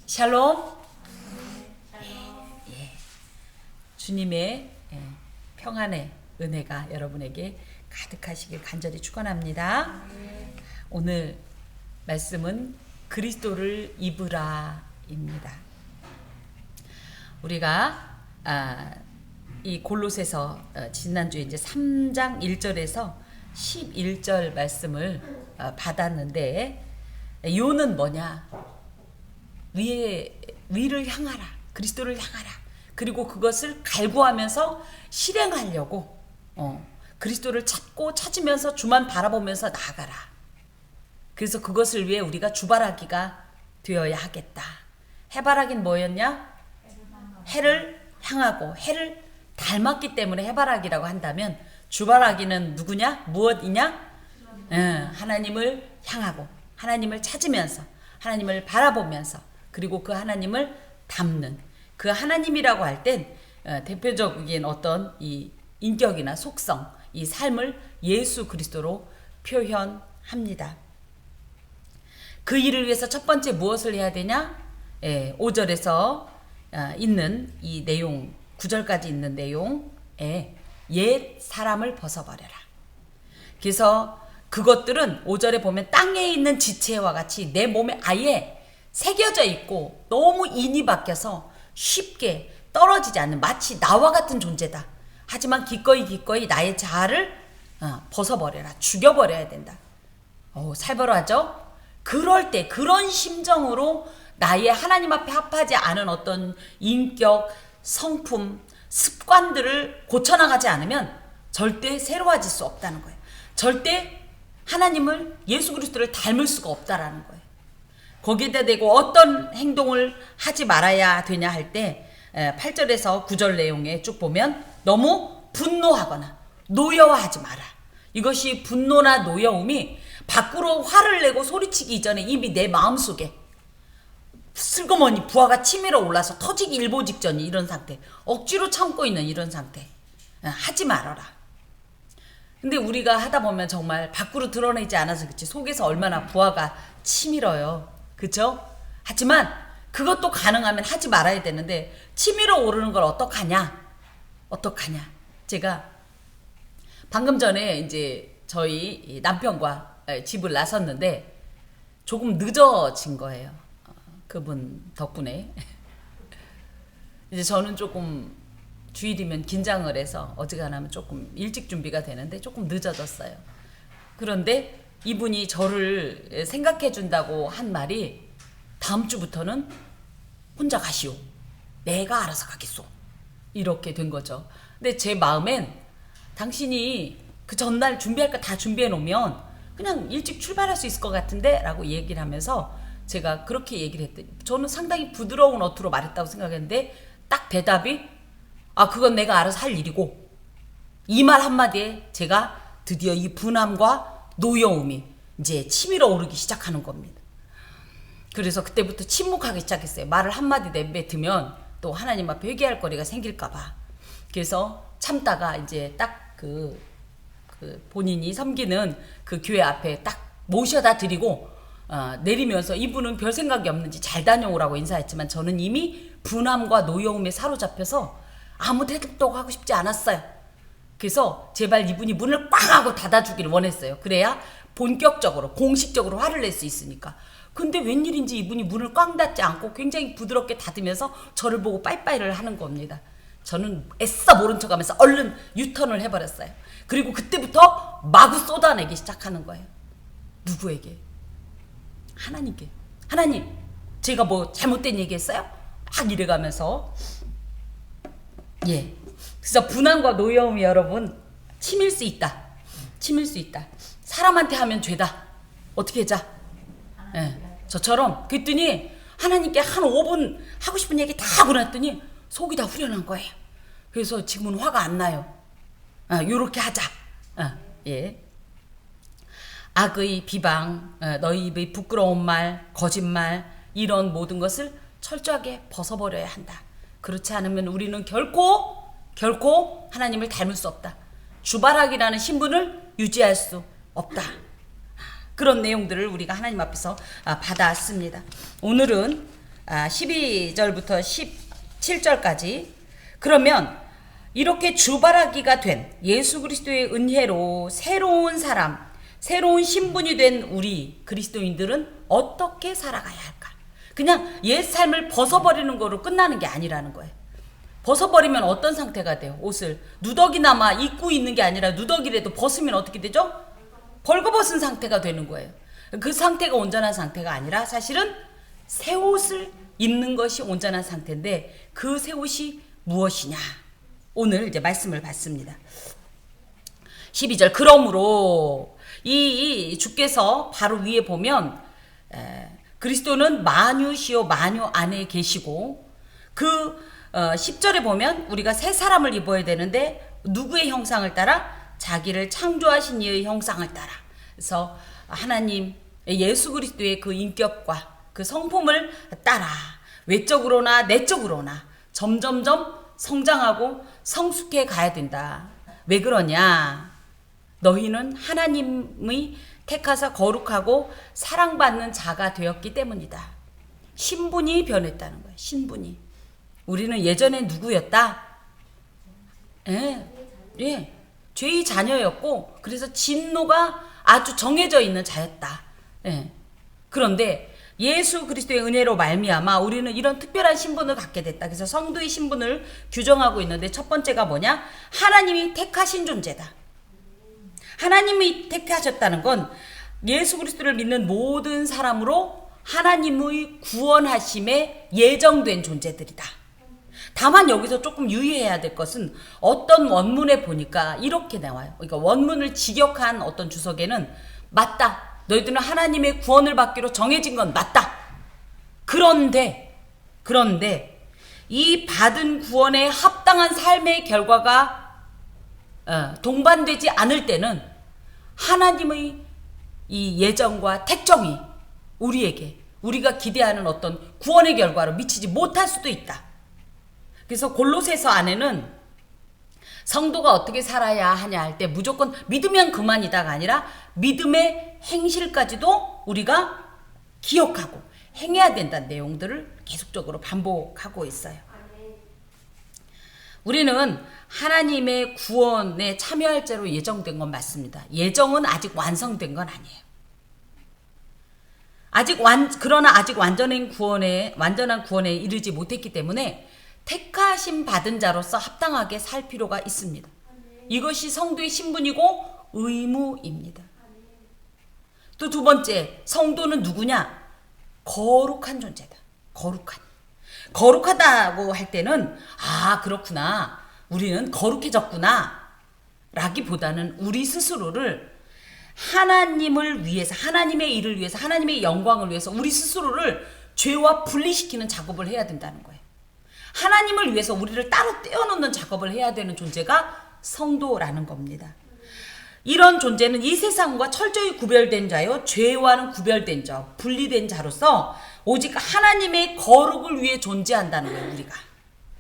샬롬. 예. 주님의 평안의 은혜가 여러분에게 가득하시길 간절히 축원합니다. 오늘 말씀은 그리스도를 입으라입니다. 우리가 이 골로새서 지난주에 이제 3장 1절에서 11절 말씀을 받았는데, 요는 뭐냐? 위를 향하라. 그리스도를 향하라. 그리고 그것을 갈구하면서 실행하려고 그리스도를 찾으면서 주만 바라보면서 나아가라. 그래서 그것을 위해 우리가 주바라기가 되어야 하겠다. 해바라기는 뭐였냐? 해를 향하고 해를 닮았기 때문에 해바라기라고 한다면, 주바라기는 누구냐? 무엇이냐? 하나님을 향하고 하나님을 찾으면서 하나님을 바라보면서 그리고 그 하나님을 담는, 그 하나님이라고 할 땐 대표적인 어떤 이 인격이나 속성, 이 삶을 예수 그리스도로 표현합니다. 그 일을 위해서 첫 번째 무엇을 해야 되냐? 5절에서 있는 이 내용, 9절까지 있는 내용에 옛 사람을 벗어버려라. 그래서 그것들은 5절에 보면 땅에 있는 지체와 같이 내 몸에 아예 새겨져 있고 너무 인이 바뀌어서 쉽게 떨어지지 않는, 마치 나와 같은 존재다. 하지만 기꺼이 나의 자아를 벗어버려라. 죽여버려야 된다. 살벌하죠? 그럴 때 그런 심정으로 나의 하나님 앞에 합하지 않은 어떤 인격, 성품, 습관들을 고쳐나가지 않으면 절대 새로워질 수 없다는 거예요. 절대 하나님을, 예수 그리스도를 닮을 수가 없다라는 거예요. 거기에다 대고 어떤 행동을 하지 말아야 되냐 할 때 8절에서 9절 내용에 쭉 보면 너무 분노하거나 노여워하지 마라. 이것이 분노나 노여움이 밖으로 화를 내고 소리치기 이전에 이미 내 마음속에 슬그머니 부하가 치밀어 올라서 터지기 일보 직전이 이런 상태, 억지로 참고 있는 이런 상태, 하지 말아라. 근데 우리가 하다 보면 정말 밖으로 드러내지 않아서 그렇지 속에서 얼마나 부하가 치밀어요. 그쵸? 하지만 그것도 가능하면 하지 말아야 되는데, 치밀어 오르는 걸 어떡하냐? 제가 방금 전에 이제 저희 남편과 집을 나섰는데 조금 늦어진 거예요. 그분 덕분에. 이제 저는 조금 주일이면 긴장을 해서 어지간하면 조금 일찍 준비가 되는데 조금 늦어졌어요. 그런데 이분이 저를 생각해 준다고 한 말이, 다음 주부터는 혼자 가시오. 내가 알아서 가겠소. 이렇게 된 거죠. 근데 제 마음엔 당신이 그 전날 준비할 거 다 준비해 놓으면 그냥 일찍 출발할 수 있을 것 같은데? 라고 얘기를 하면서 제가 그렇게 얘기를 했더니, 저는 상당히 부드러운 어투로 말했다고 생각했는데 딱 대답이, 그건 내가 알아서 할 일이고, 이 말 한마디에 제가 드디어 이 분함과 노여움이 이제 치밀어 오르기 시작하는 겁니다. 그래서 그때부터 침묵하기 시작했어요. 말을 한마디 내뱉으면 또 하나님 앞에 회개할 거리가 생길까봐. 그래서 참다가 이제 딱 그 본인이 섬기는 그 교회 앞에 딱 모셔다 드리고 내리면서, 이분은 별 생각이 없는지 잘 다녀오라고 인사했지만 저는 이미 분함과 노여움에 사로잡혀서 아무 대답도 하고 싶지 않았어요. 그래서 제발 이분이 문을 꽝 하고 닫아주기를 원했어요. 그래야 본격적으로 공식적으로 화를 낼 수 있으니까. 근데 웬일인지 이분이 문을 꽝 닫지 않고 굉장히 부드럽게 닫으면서 저를 보고 빠이빠이를 하는 겁니다. 저는 애써 모른 척하면서 얼른 유턴을 해버렸어요. 그리고 그때부터 마구 쏟아내기 시작하는 거예요. 누구에게? 하나님께. 하나님, 제가 뭐 잘못된 얘기했어요? 막 이래가면서. 그래서 분함과 노여움이 여러분 치밀 수 있다. 사람한테 하면 죄다. 어떻게 하자? 저처럼. 그랬더니 하나님께 한 5분 하고 싶은 얘기 다 하고 났더니 속이 다 후련한 거예요. 그래서 지금은 화가 안 나요. 요렇게 하자. 악의 비방, 너희 입의 부끄러운 말, 거짓말, 이런 모든 것을 철저하게 벗어버려야 한다. 그렇지 않으면 우리는 결코 하나님을 닮을 수 없다. 주바라기라는 신분을 유지할 수 없다. 그런 내용들을 우리가 하나님 앞에서 받아왔습니다. 오늘은 12절부터 17절까지. 그러면 이렇게 주바라기가 된 예수 그리스도의 은혜로 새로운 사람, 새로운 신분이 된 우리 그리스도인들은 어떻게 살아가야 할까? 그냥 옛 삶을 벗어버리는 거로 끝나는 게 아니라는 거예요. 벗어버리면 어떤 상태가 돼요? 옷을 누더기나마 입고 있는 게 아니라 누더기라도 벗으면 어떻게 되죠? 벌거벗은 상태가 되는 거예요. 그 상태가 온전한 상태가 아니라 사실은 새 옷을 입는 것이 온전한 상태인데, 그 새 옷이 무엇이냐? 오늘 이제 말씀을 받습니다. 12절. 그러므로 이 주께서 바로 위에 보면 그리스도는 만유시요 만유 안에 계시고, 그 10절에 보면 우리가 새 사람을 입어야 되는데 누구의 형상을 따라? 자기를 창조하신 이의 형상을 따라. 그래서 하나님 예수 그리스도의 그 인격과 그 성품을 따라 외적으로나 내적으로나 점점점 성장하고 성숙해 가야 된다. 왜 그러냐? 너희는 하나님의 택하사 거룩하고 사랑받는 자가 되었기 때문이다. 신분이 변했다는 거예요. 신분이. 우리는 예전에 누구였다? 예, 죄의 자녀였고, 그래서 진노가 아주 정해져 있는 자였다. 예. 그런데 예수 그리스도의 은혜로 말미암아 우리는 이런 특별한 신분을 갖게 됐다. 그래서 성도의 신분을 규정하고 있는데, 첫 번째가 뭐냐? 하나님이 택하신 존재다. 하나님이 택하셨다는 건 예수 그리스도를 믿는 모든 사람으로 하나님의 구원하심에 예정된 존재들이다. 다만 여기서 조금 유의해야 될 것은, 어떤 원문에 보니까 이렇게 나와요. 그러니까 원문을 직역한 어떤 주석에는 맞다. 너희들은 하나님의 구원을 받기로 정해진 건 맞다. 그런데 이 받은 구원에 합당한 삶의 결과가 동반되지 않을 때는 하나님의 이 예정과 택정이 우리가 기대하는 어떤 구원의 결과로 미치지 못할 수도 있다. 그래서 골로새서 안에는 성도가 어떻게 살아야 하냐 할 때 무조건 믿으면 그만이다가 아니라 믿음의 행실까지도 우리가 기억하고 행해야 된다는 내용들을 계속적으로 반복하고 있어요. 우리는 하나님의 구원에 참여할 자로 예정된 건 맞습니다. 예정은 아직 완성된 건 아니에요. 그러나 아직 완전한 구원에 이르지 못했기 때문에 택하심 받은 자로서 합당하게 살 필요가 있습니다. 이것이 성도의 신분이고 의무입니다. 또 두 번째, 성도는 누구냐? 거룩한 존재다. 거룩하다고 할 때는 그렇구나, 우리는 거룩해졌구나 라기보다는 우리 스스로를 하나님을 위해서, 하나님의 일을 위해서, 하나님의 영광을 위해서 우리 스스로를 죄와 분리시키는 작업을 해야 된다는 거예요. 하나님을 위해서 우리를 따로 떼어놓는 작업을 해야 되는 존재가 성도라는 겁니다. 이런 존재는 이 세상과 철저히 구별된 자요, 죄와는 구별된 자, 분리된 자로서 오직 하나님의 거룩을 위해 존재한다는 거예요. 우리가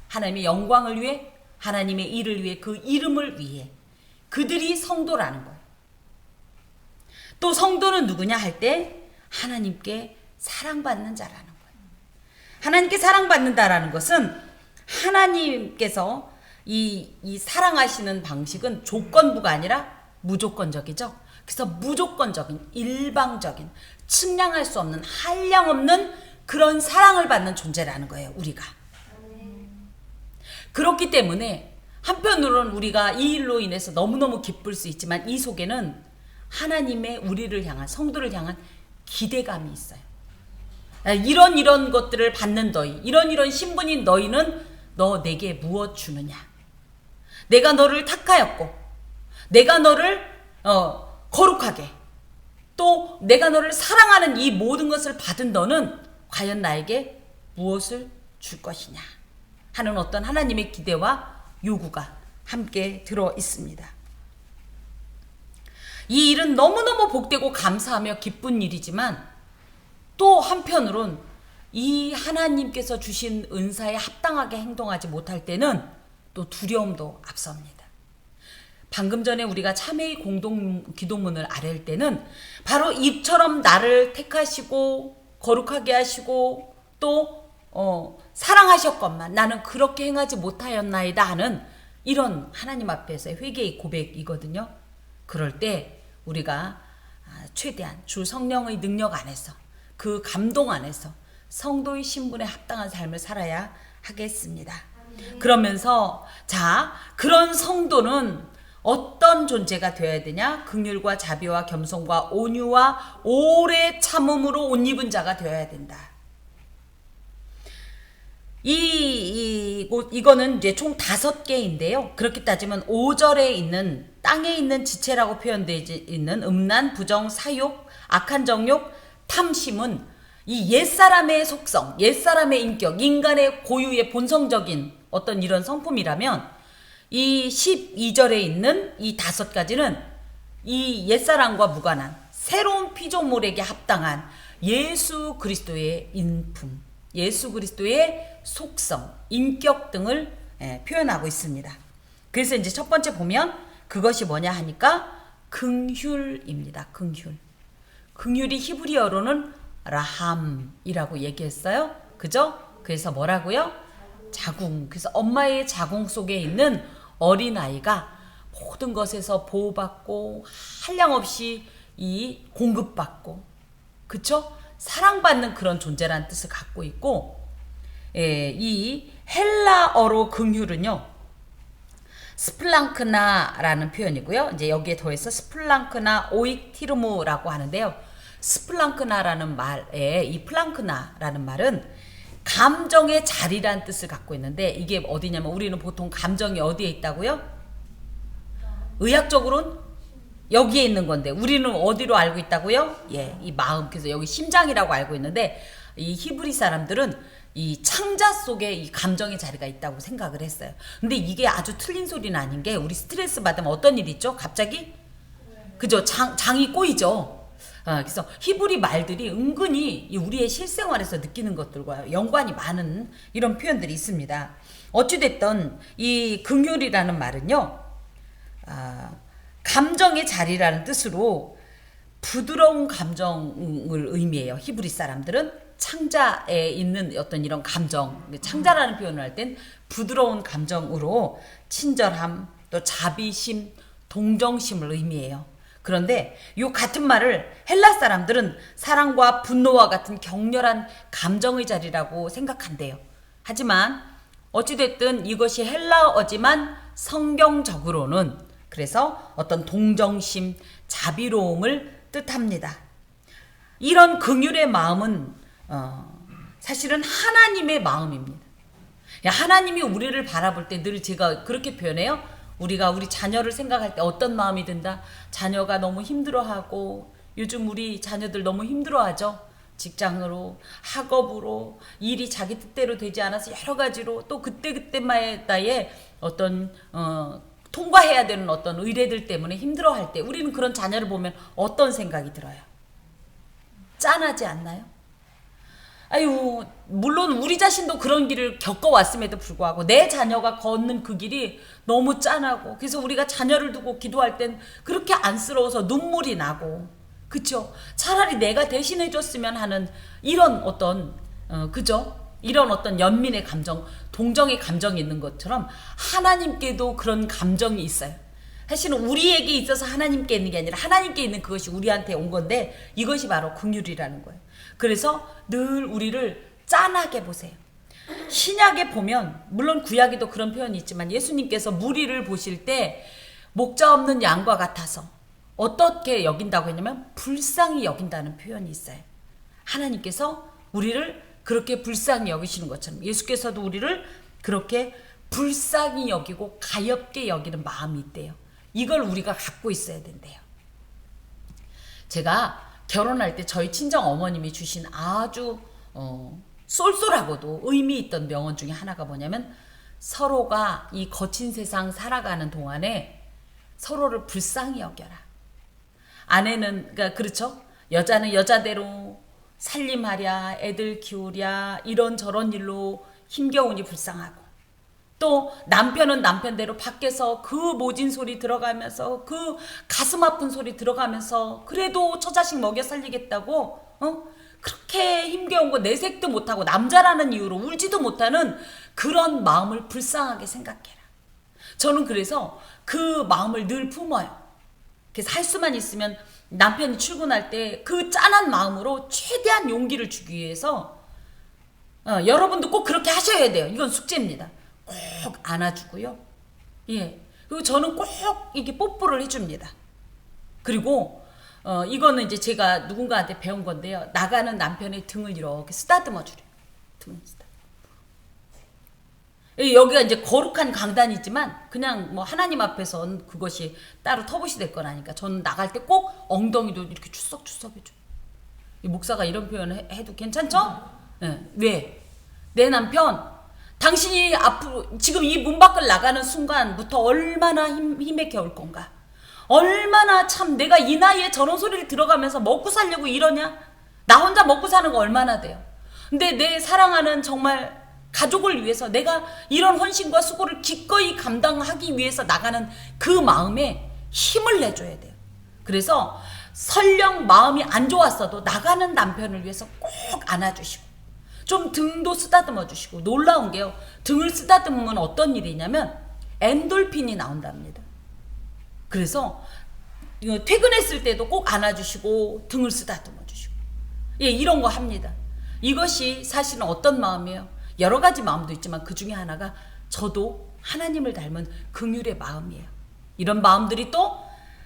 하나님의 영광을 위해, 하나님의 일을 위해, 그 이름을 위해, 그들이 성도라는 거예요. 또 성도는 누구냐 할 때 하나님께 사랑받는 자라는 거예요. 하나님께 사랑받는다라는 것은 하나님께서 이 사랑하시는 방식은 조건부가 아니라 무조건적이죠. 그래서 무조건적인, 일방적인, 측량할 수 없는, 한량 없는 그런 사랑을 받는 존재라는 거예요, 우리가. 그렇기 때문에 한편으로는 우리가 이 일로 인해서 너무너무 기쁠 수 있지만, 이 속에는 하나님의 우리를 향한, 성도를 향한 기대감이 있어요. 이런 것들을 받는 너희, 이런 신분인 너희는 너 내게 무엇 주느냐? 내가 너를 택하였고, 내가 너를 거룩하게, 또 내가 너를 사랑하는 이 모든 것을 받은 너는 과연 나에게 무엇을 줄 것이냐 하는 어떤 하나님의 기대와 요구가 함께 들어 있습니다. 이 일은 너무너무 복되고 감사하며 기쁜 일이지만, 또 한편으론 이 하나님께서 주신 은사에 합당하게 행동하지 못할 때는 또 두려움도 앞섭니다. 방금 전에 우리가 참회의 공동 기도문을 아랠 때는 바로 이처럼 나를 택하시고 거룩하게 하시고 또 행하셨건만 나는 그렇게 행하지 못하였나이다 하는 이런 하나님 앞에서의 회개의 고백이거든요. 그럴 때 우리가 최대한 주 성령의 능력 안에서 그 감동 안에서 성도의 신분에 합당한 삶을 살아야 하겠습니다. 그러면서 자, 그런 성도는 어떤 존재가 되어야 되냐? 긍휼과 자비와 겸손과 온유와 오래 참음으로 옷 입은 자가 되어야 된다. 이거는 이제 총 5개인데요. 그렇게 따지면 5절에 있는 땅에 있는 지체라고 표현되어 있는 음란, 부정, 사욕, 악한 정욕, 탐심은 이 옛사람의 속성, 옛사람의 인격, 인간의 고유의 본성적인 어떤 이런 성품이라면 이 12절에 있는 이 5가지는 이 옛사람과 무관한 새로운 피조물에게 합당한 예수 그리스도의 인품, 예수 그리스도의 속성, 인격 등을 표현하고 있습니다. 그래서 이제 첫 번째 보면 그것이 뭐냐 하니까 긍휼입니다. 긍휼. 긍휼이 히브리어로는 라함이라고 얘기했어요. 그죠? 그래서 뭐라고요? 자궁. 그래서 엄마의 자궁 속에 있는 어린아이가 모든 것에서 보호받고 한량없이 이 공급받고, 그쵸? 사랑받는 그런 존재라는 뜻을 갖고 있고, 이 헬라어로 긍휼은요, 스플랑크나라는 표현이고요. 이제 여기에 더해서 스플랑크나 오익티르무라고 하는데요. 스플랑크나라는 말에 이 플랑크나라는 말은 감정의 자리란 뜻을 갖고 있는데, 이게 어디냐면 우리는 보통 감정이 어디에 있다고요? 의학적으로는 여기에 있는 건데 우리는 어디로 알고 있다고요? 예, 이 마음. 그래서 여기 심장이라고 알고 있는데 이 히브리 사람들은 이 창자 속에 이 감정의 자리가 있다고 생각을 했어요. 근데 이게 아주 틀린 소리는 아닌 게, 우리 스트레스 받으면 어떤 일이 있죠? 갑자기? 그죠? 장이 꼬이죠. 그래서 히브리 말들이 은근히 우리의 실생활에서 느끼는 것들과 연관이 많은 이런 표현들이 있습니다. 어찌됐든 이 긍휼이라는 말은요, 감정의 자리라는 뜻으로 부드러운 감정을 의미해요. 히브리 사람들은 창자에 있는 어떤 이런 감정, 창자라는 표현을 할 땐 부드러운 감정으로 친절함, 또 자비심, 동정심을 의미해요. 그런데 이 같은 말을 헬라 사람들은 사랑과 분노와 같은 격렬한 감정의 자리라고 생각한대요. 하지만 어찌됐든 이것이 헬라어지만 성경적으로는 그래서 어떤 동정심, 자비로움을 뜻합니다. 이런 긍휼의 마음은 사실은 하나님의 마음입니다. 하나님이 우리를 바라볼 때 늘 제가 그렇게 표현해요. 우리가 우리 자녀를 생각할 때 어떤 마음이 든다? 자녀가 너무 힘들어하고, 요즘 우리 자녀들 너무 힘들어하죠. 직장으로, 학업으로, 일이 자기 뜻대로 되지 않아서 여러 가지로, 또 그때그때마다의 어떤 통과해야 되는 어떤 의뢰들 때문에 힘들어할 때 우리는 그런 자녀를 보면 어떤 생각이 들어요? 짠하지 않나요? 아유, 물론 우리 자신도 그런 길을 겪어왔음에도 불구하고 내 자녀가 걷는 그 길이 너무 짠하고, 그래서 우리가 자녀를 두고 기도할 땐 그렇게 안쓰러워서 눈물이 나고, 그쵸? 차라리 내가 대신해 줬으면 하는 이런 어떤 그죠? 이런 어떤 연민의 감정, 동정의 감정이 있는 것처럼 하나님께도 그런 감정이 있어요. 사실은 우리에게 있어서 하나님께 있는 게 아니라 하나님께 있는 그것이 우리한테 온 건데, 이것이 바로 긍휼이라는 거예요. 그래서 늘 우리를 짠하게 보세요. 신약에 보면, 물론 구약에도 그런 표현이 있지만 예수님께서 무리를 보실 때 목자 없는 양과 같아서 어떻게 여긴다고 했냐면 불쌍히 여긴다는 표현이 있어요. 하나님께서 우리를 그렇게 불쌍히 여기시는 것처럼 예수께서도 우리를 그렇게 불쌍히 여기고 가엾게 여기는 마음이 있대요. 이걸 우리가 갖고 있어야 된대요. 제가 결혼할 때 저희 친정 어머님이 주신 아주 쏠쏠하고도 의미 있던 명언 중에 하나가 뭐냐면, 서로가 이 거친 세상 살아가는 동안에 서로를 불쌍히 여겨라. 아내는, 그러니까 그렇죠? 여자는 여자대로 살림하랴, 애들 키우랴, 이런저런 일로 힘겨우니 불쌍하고, 또 남편은 남편대로 밖에서 그 모진 소리 들어가면서, 그 가슴 아픈 소리 들어가면서 그래도 처자식 먹여 살리겠다고 그렇게 힘겨운 거 내색도 못하고 남자라는 이유로 울지도 못하는 그런 마음을 불쌍하게 생각해라. 저는 그래서 그 마음을 늘 품어요. 그래서 할 수만 있으면 남편이 출근할 때 그 짠한 마음으로 최대한 용기를 주기 위해서 여러분도 꼭 그렇게 하셔야 돼요. 이건 숙제입니다. 꼭 안아주고요. 예. 그리고 저는 꼭 이렇게 뽀뽀를 해줍니다. 그리고 이거는 이제 제가 누군가한테 배운 건데요. 나가는 남편의 등을 이렇게 쓰다듬어 주래요. 등을 쓰다듬어. 여기가 이제 거룩한 강단이지만 그냥 뭐 하나님 앞에선 그것이 따로 터붓이 될 건 아니까 저는 나갈 때 꼭 엉덩이도 이렇게 추석추석 해줘. 이 목사가 이런 표현을 해도 괜찮죠? 네. 왜? 내 남편 당신이 앞으로 지금 이 문 밖을 나가는 순간부터 얼마나 힘에 겨울 건가? 얼마나 참 내가 이 나이에 저런 소리를 들어가면서 먹고 살려고 이러냐? 나 혼자 먹고 사는 거 얼마나 돼요? 근데 내 사랑하는 정말 가족을 위해서 내가 이런 헌신과 수고를 기꺼이 감당하기 위해서 나가는 그 마음에 힘을 내줘야 돼요. 그래서 설령 마음이 안 좋았어도 나가는 남편을 위해서 꼭 안아주시고 좀 등도 쓰다듬어 주시고 놀라운 게요. 등을 쓰다듬으면 어떤 일이냐면 엔돌핀이 나온답니다. 그래서 퇴근했을 때도 꼭 안아주시고 등을 쓰다듬어 주시고 예, 이런 거 합니다. 이것이 사실은 어떤 마음이에요? 여러 가지 마음도 있지만 그 중에 하나가 저도 하나님을 닮은 긍휼의 마음이에요. 이런 마음들이 또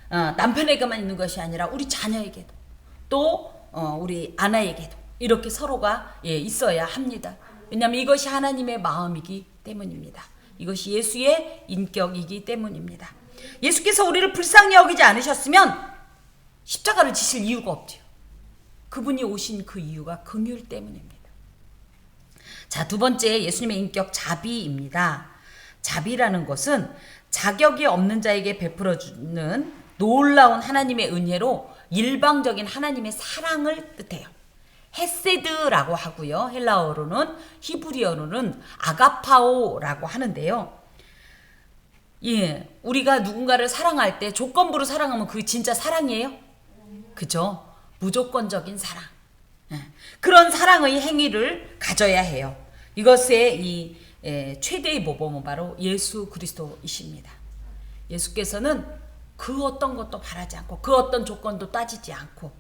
남편에게만 있는 것이 아니라 우리 자녀에게도 또 우리 아내에게도 이렇게 서로가 있어야 합니다. 왜냐하면 이것이 하나님의 마음이기 때문입니다. 이것이 예수의 인격이기 때문입니다. 예수께서 우리를 불쌍히 여기지 않으셨으면 십자가를 지실 이유가 없지요. 그분이 오신 그 이유가 긍휼 때문입니다. 자, 두 번째 예수님의 인격 자비입니다. 자비라는 것은 자격이 없는 자에게 베풀어주는 놀라운 하나님의 은혜로 일방적인 하나님의 사랑을 뜻해요. 헤세드라고 하고요. 헬라어로는 히브리어로는 아가파오라고 하는데요. 예, 우리가 누군가를 사랑할 때 조건부로 사랑하면 그게 진짜 사랑이에요? 그죠? 무조건적인 사랑. 그런 사랑의 행위를 가져야 해요. 이것의 이 최대의 모범은 바로 예수 그리스도이십니다. 예수께서는 그 어떤 것도 바라지 않고 그 어떤 조건도 따지지 않고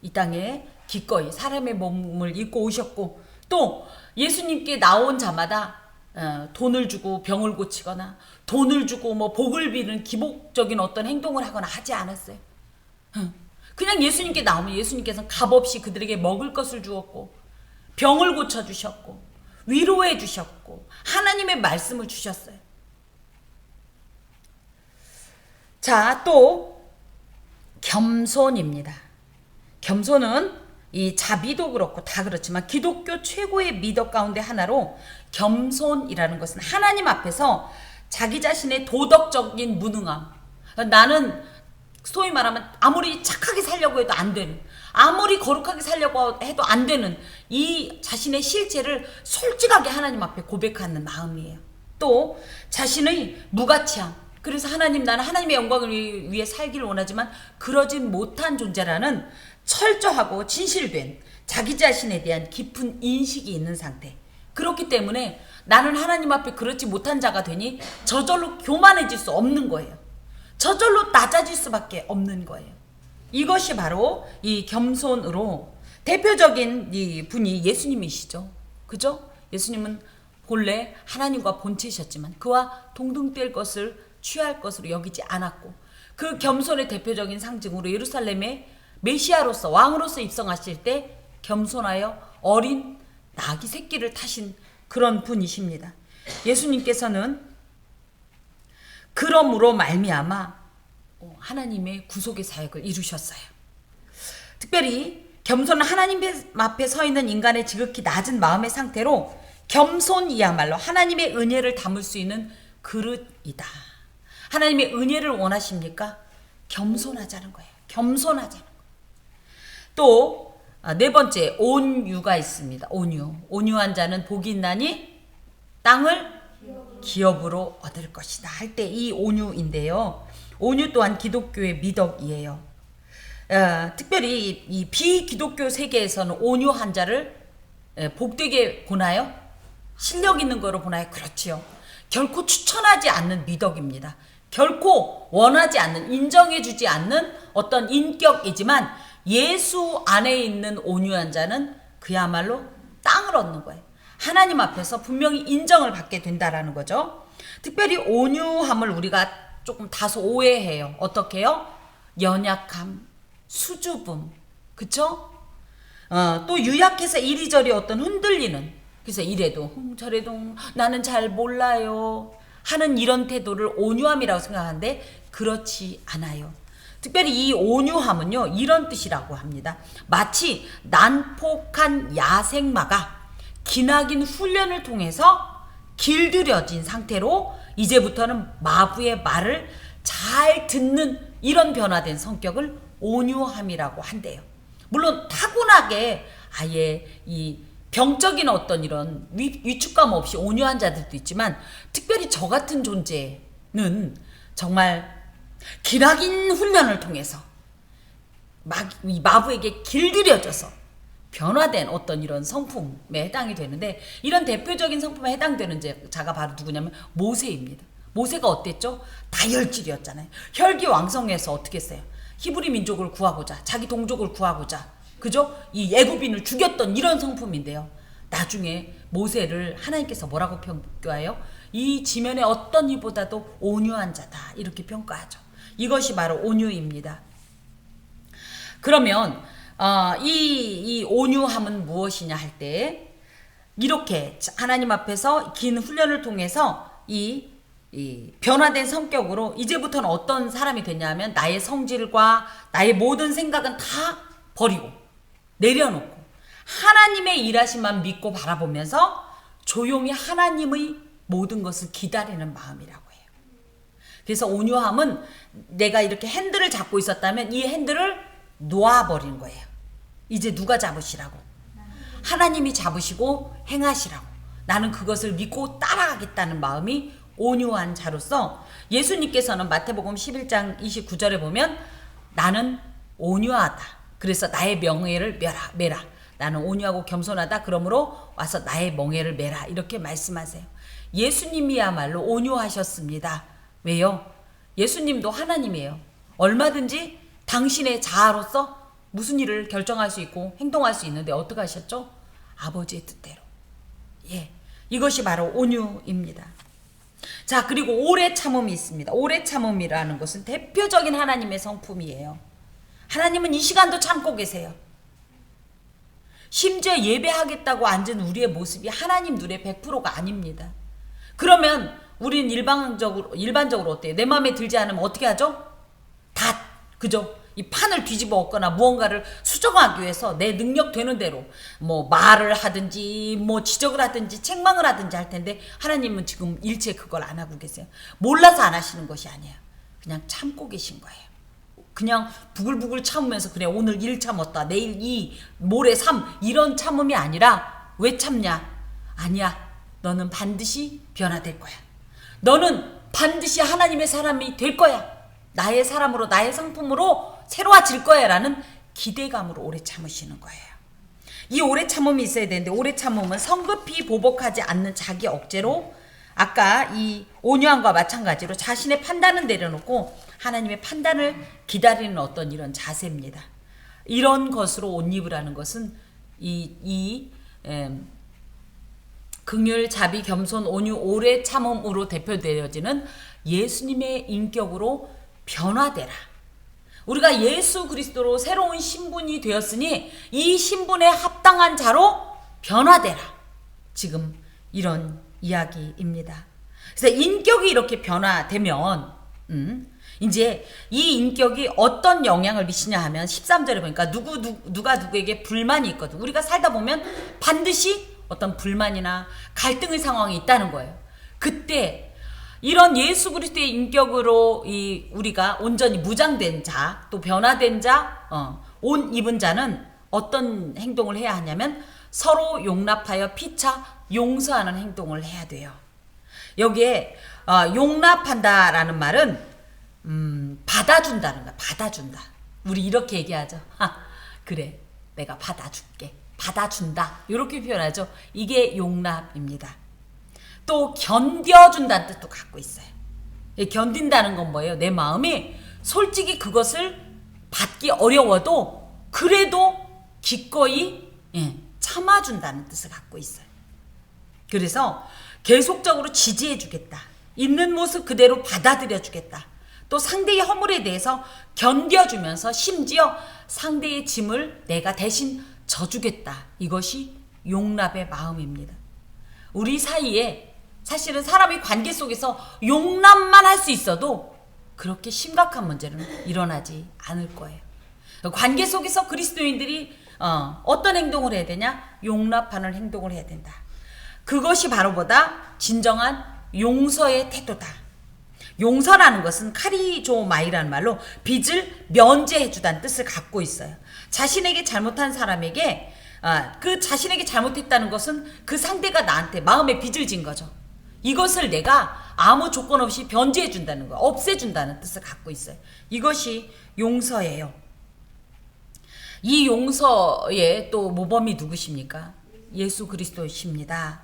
이 땅에 기꺼이 사람의 몸을 입고 오셨고 또 예수님께 나온 자마다 돈을 주고 병을 고치거나 돈을 주고 뭐 복을 비는 기복적인 어떤 행동을 하거나 하지 않았어요. 그냥 예수님께 나오면 예수님께서는 값없이 그들에게 먹을 것을 주었고 병을 고쳐주셨고 위로해 주셨고 하나님의 말씀을 주셨어요. 자, 또 겸손입니다. 겸손은 이 자비도 그렇고 다 그렇지만 기독교 최고의 미덕 가운데 하나로 겸손이라는 것은 하나님 앞에서 자기 자신의 도덕적인 무능함, 나는 소위 말하면 아무리 착하게 살려고 해도 안 되는, 아무리 거룩하게 살려고 해도 안 되는 이 자신의 실체를 솔직하게 하나님 앞에 고백하는 마음이에요. 또 자신의 무가치함, 그래서 하나님, 나는 하나님의 영광을 위해 살기를 원하지만 그러진 못한 존재라는 철저하고 진실된 자기 자신에 대한 깊은 인식이 있는 상태. 그렇기 때문에 나는 하나님 앞에 그렇지 못한 자가 되니 저절로 교만해질 수 없는 거예요. 저절로 낮아질 수밖에 없는 거예요. 이것이 바로 이 겸손으로 대표적인 이 분이 예수님이시죠. 그죠? 예수님은 본래 하나님과 본체이셨지만 그와 동등될 것을 취할 것으로 여기지 않았고 그 겸손의 대표적인 상징으로 예루살렘에 메시아로서 왕으로서 입성하실 때 겸손하여 어린 나귀 새끼를 타신 그런 분이십니다. 예수님께서는 그러므로 말미암아 하나님의 구속의 사역을 이루셨어요. 특별히 겸손은 하나님 앞에 서 있는 인간의 지극히 낮은 마음의 상태로 겸손이야말로 하나님의 은혜를 담을 수 있는 그릇이다. 하나님의 은혜를 원하십니까? 겸손하자는 거예요. 겸손하자는 거예요. 또 네 번째 온유가 있습니다. 온유한 자는 복이 있나니 땅을 기업으로 얻을 것이다 할 때 이 온유인데요. 온유 또한 기독교의 미덕이에요. 특별히 이 비기독교 세계에서는 온유한 자를 복되게 보나요? 실력 있는 거로 보나요? 그렇지요. 결코 추천하지 않는 미덕입니다. 결코 원하지 않는, 인정해주지 않는 어떤 인격이지만 예수 안에 있는 온유한 자는 그야말로 땅을 얻는 거예요. 하나님 앞에서 분명히 인정을 받게 된다라는 거죠. 특별히 온유함을 우리가 조금 다소 오해해요. 어떻게 해요? 연약함, 수줍음, 그쵸? 또 유약해서 이리저리 어떤 흔들리는, 그래서 이래도 저래도 나는 잘 몰라요 하는 이런 태도를 온유함이라고 생각하는데 그렇지 않아요. 특별히 이 온유함은요, 이런 뜻이라고 합니다. 마치 난폭한 야생마가 기나긴 훈련을 통해서 길들여진 상태로 이제부터는 마부의 말을 잘 듣는 이런 변화된 성격을 온유함이라고 한대요. 물론 타고나게 아예 이 병적인 어떤 이런 위축감 없이 온유한 자들도 있지만, 특별히 저 같은 존재는 정말 기나긴 훈련을 통해서 이 마부에게 길들여져서 변화된 어떤 이런 성품에 해당이 되는데, 이런 대표적인 성품에 해당되는 자가 바로 누구냐면 모세입니다. 모세가 어땠죠? 다혈질이었잖아요. 혈기왕성해서 어떻게 했어요? 히브리 민족을 구하고자, 자기 동족을 구하고자, 그죠? 이 애굽인을 죽였던 이런 성품인데요. 나중에 모세를 하나님께서 뭐라고 평가해요? 이 지면의 어떤 이보다도 온유한 자다, 이렇게 평가하죠. 이것이 바로 온유입니다. 그러면 이 온유함은 무엇이냐 할 때, 이렇게 하나님 앞에서 긴 훈련을 통해서 이 변화된 성격으로 이제부터는 어떤 사람이 되냐면, 나의 성질과 나의 모든 생각은 다 버리고 내려놓고 하나님의 일하심만 믿고 바라보면서 조용히 하나님의 모든 것을 기다리는 마음이라고 해요. 그래서 온유함은 내가 이렇게 핸들을 잡고 있었다면 이 핸들을 놓아버린 거예요. 이제 누가 잡으시라고? 하나님이 잡으시고 행하시라고. 나는 그것을 믿고 따라가겠다는 마음이 온유한 자로서, 예수님께서는 마태복음 11장 29절에 보면 나는 온유하다, 그래서 나의 명예를 매라. 나는 온유하고 겸손하다, 그러므로 와서 나의 명예를 매라, 이렇게 말씀하세요. 예수님이야말로 온유하셨습니다. 왜요? 예수님도 하나님이에요. 얼마든지 당신의 자아로서 무슨 일을 결정할 수 있고 행동할 수 있는데 어떻게 하셨죠? 아버지의 뜻대로. 이것이 바로 온유입니다. 자, 그리고 오래 참음이 있습니다. 오래 참음이라는 것은 대표적인 하나님의 성품이에요. 하나님은 이 시간도 참고 계세요. 심지어 예배하겠다고 앉은 우리의 모습이 하나님 눈에 100%가 아닙니다. 그러면 우린 일반적으로 어때요? 내 마음에 들지 않으면 어떻게 하죠? 그죠? 이 판을 뒤집어 엎거나 무언가를 수정하기 위해서 내 능력 되는 대로 뭐 말을 하든지 뭐 지적을 하든지 책망을 하든지 할 텐데, 하나님은 지금 일체 그걸 안 하고 계세요. 몰라서 안 하시는 것이 아니에요. 그냥 참고 계신 거예요. 그냥 부글부글 참으면서 그래 오늘 1 참았다, 내일 2, 모레 3 이런 참음이 아니라, 왜 참냐? 아니야, 너는 반드시 변화될 거야. 너는 반드시 하나님의 사람이 될 거야. 나의 사람으로, 나의 성품으로 새로워질 거야 라는 기대감으로 오래 참으시는 거예요. 이 오래 참음이 있어야 되는데, 오래 참음은 성급히 보복하지 않는 자기 억제로, 아까 이 온유함과 마찬가지로 자신의 판단은 내려놓고 하나님의 판단을 기다리는 어떤 이런 자세입니다. 이런 것으로 옷 입으라는 것은 긍휼, 자비, 겸손, 온유, 오래 참음으로 대표되어지는 예수님의 인격으로 변화되라. 우리가 예수 그리스도로 새로운 신분이 되었으니 이 신분에 합당한 자로 변화되라. 지금 이런 이야기입니다. 그래서 인격이 이렇게 변화되면 이제 이 인격이 어떤 영향을 미치냐 하면, 13절에 보니까 누가 누구에게 불만이 있거든. 우리가 살다 보면 반드시 어떤 불만이나 갈등의 상황이 있다는 거예요. 그때 이런 예수 그리스도의 인격으로 우리가 온전히 무장된 자, 또 변화된 자, 옷 입은 자는 어떤 행동을 해야 하냐면 서로 용납하여 피차 용서하는 행동을 해야 돼요. 여기에 용납한다라는 말은 받아준다는 거야. 받아준다. 우리 이렇게 얘기하죠. 그래, 내가 받아줄게. 받아준다. 이렇게 표현하죠. 이게 용납입니다. 또 견뎌준다는 뜻도 갖고 있어요. 견딘다는 건 뭐예요? 내 마음이 솔직히 그것을 받기 어려워도 그래도 기꺼이 참아준다는 뜻을 갖고 있어요. 그래서 계속적으로 지지해주겠다. 있는 모습 그대로 받아들여주겠다. 또 상대의 허물에 대해서 견뎌주면서 심지어 상대의 짐을 내가 대신 져주겠다. 이것이 용납의 마음입니다. 우리 사이에 사실은 사람이 관계 속에서 용납만 할 수 있어도 그렇게 심각한 문제는 일어나지 않을 거예요. 관계 속에서 그리스도인들이 어떤 행동을 해야 되냐? 용납하는 행동을 해야 된다. 그것이 바로보다 진정한 용서의 태도다. 용서라는 것은 카리조마이라는 말로 빚을 면제해주다는 뜻을 갖고 있어요. 자신에게 잘못한 사람에게 그 자신에게 잘못했다는 것은 그 상대가 나한테 마음에 빚을 진 거죠. 이것을 내가 아무 조건 없이 변제해준다는 거, 없애준다는 뜻을 갖고 있어요. 이것이 용서예요. 이 용서의 또 모범이 누구십니까? 예수 그리스도이십니다.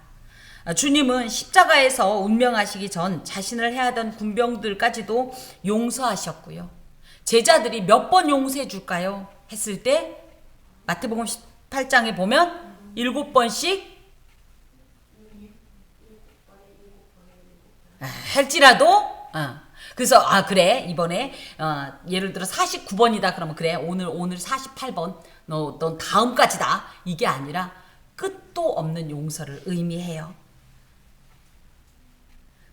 주님은 십자가에서 운명하시기 전 자신을 해하던 군병들까지도 용서하셨고요. 제자들이 몇 번 용서해 줄까요? 했을 때 마태복음 18장에 보면 7번씩 할지라도 그래서 그래 이번에 예를 들어 49번이다 그러면 그래 오늘 48번 넌 다음까지다 이게 아니라 끝도 없는 용서를 의미해요.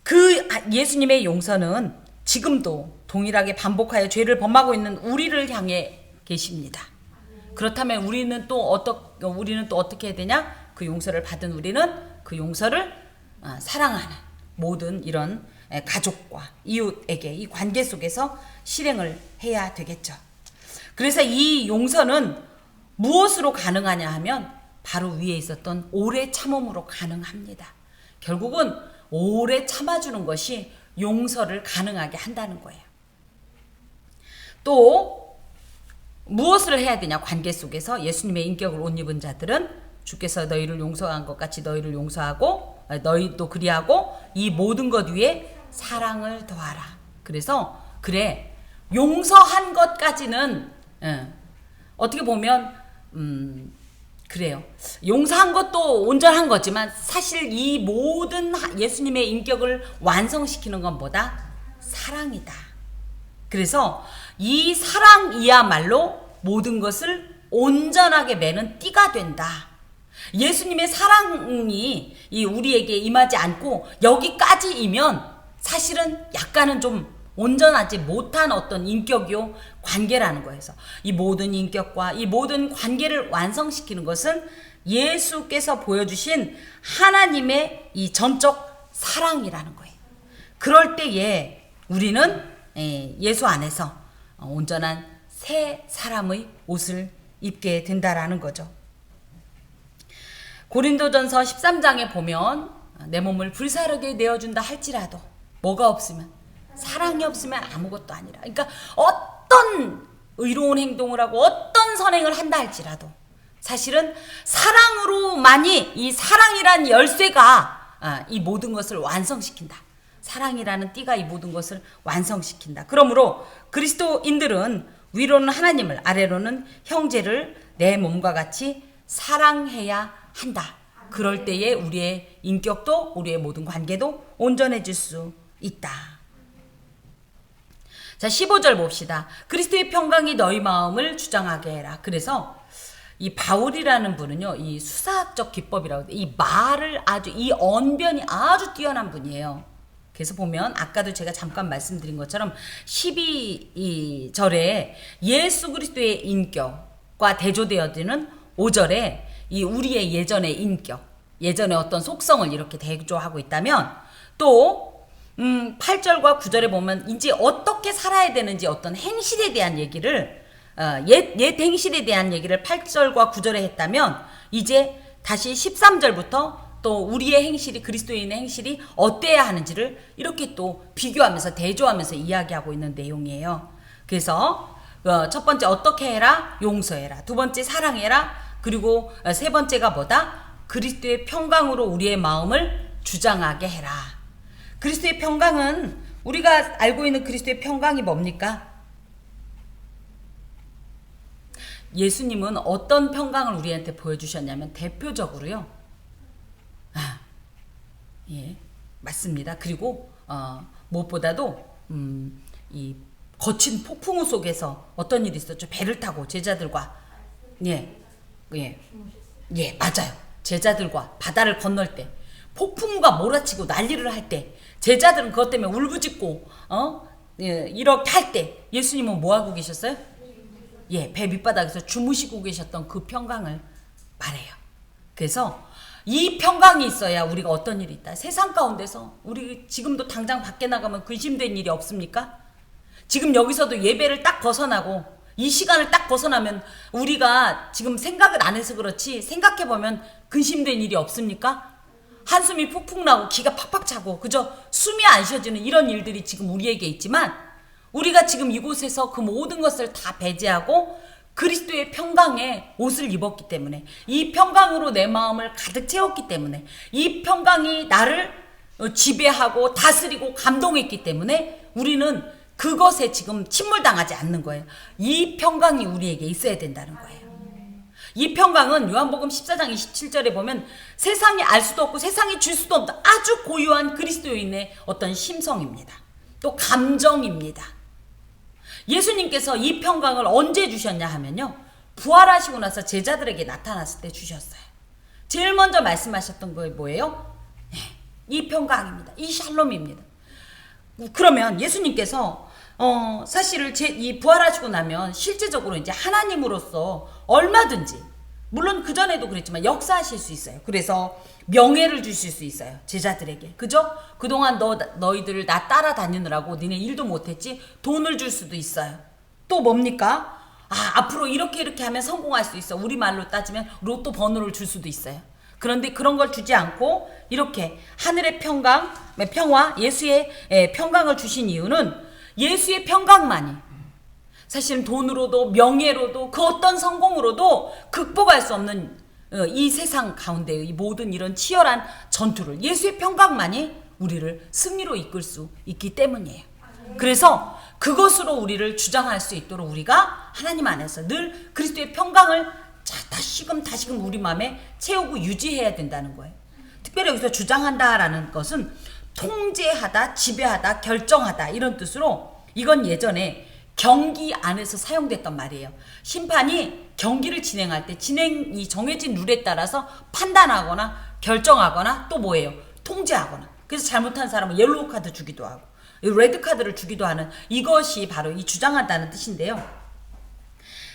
그 예수님의 용서는 지금도 동일하게 반복하여 죄를 범하고 있는 우리를 향해 계십니다. 그렇다면 우리는 또 어떻게 해야 되냐? 그 용서를 받은 우리는 그 용서를 사랑하는 모든 이런 가족과 이웃에게 이 관계 속에서 실행을 해야 되겠죠. 그래서 이 용서는 무엇으로 가능하냐 하면 바로 위에 있었던 오래 참음으로 가능합니다. 결국은 오래 참아주는 것이 용서를 가능하게 한다는 거예요. 또 무엇을 해야 되냐? 관계 속에서 예수님의 인격을 옷 입은 자들은 주께서 너희를 용서한 것 같이 너희를 용서하고 너희도 그리하고 이 모든 것 위에 사랑을 더하라. 그래서 그래 용서한 것까지는 어떻게 보면 그래요. 용서한 것도 온전한 거지만 사실 이 모든 예수님의 인격을 완성시키는 건 뭐다? 사랑이다. 그래서 이 사랑이야말로 모든 것을 온전하게 매는 띠가 된다. 예수님의 사랑이 우리에게 임하지 않고 여기까지이면 사실은 약간은 좀 온전하지 못한 어떤 인격이요 관계라는 거에서 이 모든 인격과 이 모든 관계를 완성시키는 것은 예수께서 보여주신 하나님의 이 전적 사랑이라는 거예요. 그럴 때에 우리는 예수 안에서 온전한 새 사람의 옷을 입게 된다라는 거죠. 고린도전서 13장에 보면 내 몸을 불사르게 내어준다 할지라도 뭐가 없으면 사랑이 없으면 아무것도 아니라. 그러니까 어떤 의로운 행동을 하고 어떤 선행을 한다 할지라도 사실은 사랑으로만이 이 사랑이란 열쇠가 이 모든 것을 완성시킨다. 사랑이라는 띠가 이 모든 것을 완성시킨다. 그러므로 그리스도인들은 위로는 하나님을 아래로는 형제를 내 몸과 같이 사랑해야 한다. 그럴 때에 우리의 인격도 우리의 모든 관계도 온전해질 수 있다. 자, 15절 봅시다. 그리스도의 평강이 너희 마음을 주장하게 해라. 그래서 이 바울이라는 분은요, 이 수사학적 기법이라고 이 말을 이 언변이 아주 뛰어난 분이에요. 그래서 보면 아까도 제가 잠깐 말씀드린 것처럼 12절에 예수 그리스도의 인격과 대조되어지는 5절에 이 우리의 예전의 인격, 예전의 어떤 속성을 이렇게 대조하고 있다면 또 8절과 9절에 보면 이제 어떻게 살아야 되는지 어떤 행실에 대한 얘기를 옛 행실에 대한 얘기를 8절과 9절에 했다면 이제 다시 13절부터 또 우리의 행실이 그리스도인의 행실이 어때야 하는지를 이렇게 또 비교하면서 대조하면서 이야기하고 있는 내용이에요. 그래서 첫 번째 어떻게 해라? 용서해라. 두 번째 사랑해라. 그리고 세 번째가 뭐다? 그리스도의 평강으로 우리의 마음을 주장하게 해라. 그리스도의 평강은 우리가 알고 있는 그리스도의 평강이 뭡니까? 예수님은 어떤 평강을 우리한테 보여주셨냐면 대표적으로요. 예, 맞습니다. 그리고 무엇보다도 이 거친 폭풍우 속에서 어떤 일이 있었죠? 배를 타고 제자들과 예, 맞아요. 제자들과 바다를 건널 때 폭풍우가 몰아치고 난리를 할 때 제자들은 그것 때문에 울부짖고 이렇게 할 때 예수님은 뭐 하고 계셨어요? 예, 배 밑바닥에서 주무시고 계셨던 그 평강을 말해요. 그래서 이 평강이 있어야 우리가 어떤 일이 있다. 세상 가운데서 우리 지금도 당장 밖에 나가면 근심된 일이 없습니까? 지금 여기서도 예배를 딱 벗어나고 이 시간을 딱 벗어나면 우리가 지금 생각을 안 해서 그렇지 생각해보면 근심된 일이 없습니까? 한숨이 푹푹 나고 기가 팍팍 차고 그저 숨이 안 쉬어지는 이런 일들이 지금 우리에게 있지만 우리가 지금 이곳에서 그 모든 것을 다 배제하고 그리스도의 평강에 옷을 입었기 때문에 이 평강으로 내 마음을 가득 채웠기 때문에 이 평강이 나를 지배하고 다스리고 감동했기 때문에 우리는 그것에 지금 침몰당하지 않는 거예요. 이 평강이 우리에게 있어야 된다는 거예요. 이 평강은 요한복음 14장 27절에 보면 세상이 알 수도 없고 세상이 줄 수도 없는 아주 고유한 그리스도인의 어떤 심성입니다. 또 감정입니다. 예수님께서 이 평강을 언제 주셨냐 하면요. 부활하시고 나서 제자들에게 나타났을 때 주셨어요. 제일 먼저 말씀하셨던 거 뭐예요? 이 평강입니다. 이 샬롬입니다. 그러면 예수님께서 사실을 이 부활하시고 나면 실제적으로 이제 하나님으로서 얼마든지 물론 그전에도 그랬지만 역사하실 수 있어요. 그래서 명예를 주실 수 있어요. 제자들에게. 그죠? 그동안 너희들 나 따라다니느라고 니네 일도 못했지? 돈을 줄 수도 있어요. 또 뭡니까? 앞으로 이렇게 하면 성공할 수 있어. 우리말로 따지면 로또 번호를 줄 수도 있어요. 그런데 그런 걸 주지 않고 이렇게 하늘의 평화, 예수의 평강을 주신 이유는 예수의 평강만이 사실은 돈으로도 명예로도 그 어떤 성공으로도 극복할 수 없는 이 세상 가운데의 이 모든 이런 치열한 전투를 예수의 평강만이 우리를 승리로 이끌 수 있기 때문이에요. 그래서 그것으로 우리를 주장할 수 있도록 우리가 하나님 안에서 늘 그리스도의 평강을 다시금 우리 마음에 채우고 유지해야 된다는 거예요. 특별히 여기서 주장한다라는 것은 통제하다, 지배하다, 결정하다 이런 뜻으로 이건 예전에 경기 안에서 사용됐던 말이에요. 심판이 경기를 진행할 때 진행이 정해진 룰에 따라서 판단하거나 결정하거나 또 뭐예요? 통제하거나. 그래서 잘못한 사람은 옐로우 카드 주기도 하고 레드 카드를 주기도 하는 이것이 바로 이 주장한다는 뜻인데요.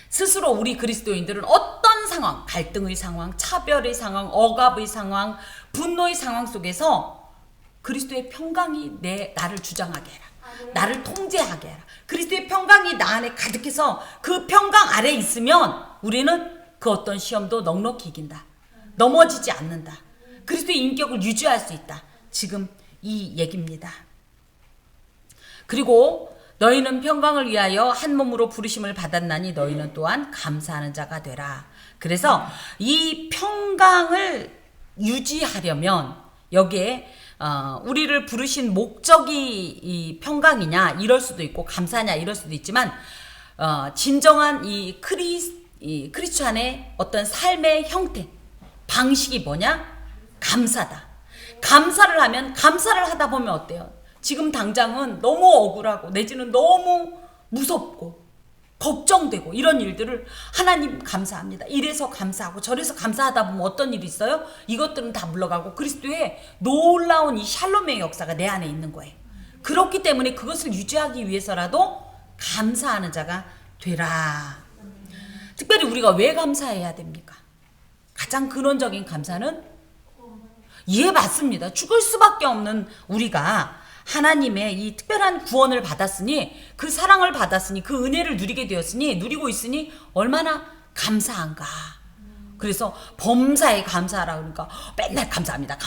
스스로 우리 그리스도인들은 어떤 상황, 갈등의 상황, 차별의 상황, 억압의 상황, 분노의 상황 속에서 그리스도의 평강이 나를 주장하게 해라. 나를 통제하게 해라. 그리스도의 평강이 나 안에 가득해서 그 평강 아래 있으면 우리는 그 어떤 시험도 넉넉히 이긴다. 넘어지지 않는다. 그리스도의 인격을 유지할 수 있다. 지금 이 얘기입니다. 그리고 너희는 평강을 위하여 한 몸으로 부르심을 받았나니 너희는 또한 감사하는 자가 되라. 그래서 이 평강을 유지하려면 여기에 우리를 부르신 목적이 이 평강이냐 이럴 수도 있고 감사냐 이럴 수도 있지만 진정한 이 크리스찬의 어떤 삶의 형태 방식이 뭐냐? 감사다. 감사를 하면 감사를 하다 보면 어때요? 지금 당장은 너무 억울하고 내지는 너무 무섭고 걱정되고 이런 일들을 하나님 감사합니다. 이래서 감사하고 저래서 감사하다 보면 어떤 일이 있어요? 이것들은 다 물러가고 그리스도의 놀라운 이 샬롬의 역사가 내 안에 있는 거예요. 그렇기 때문에 그것을 유지하기 위해서라도 감사하는 자가 되라. 특별히 우리가 왜 감사해야 됩니까? 가장 근원적인 감사는 맞습니다. 죽을 수밖에 없는 우리가 하나님의 이 특별한 구원을 받았으니 그 사랑을 받았으니 그 은혜를 누리게 되었으니 누리고 있으니 얼마나 감사한가. 그래서 범사에 감사하라 그러니까 맨날 감사합니다.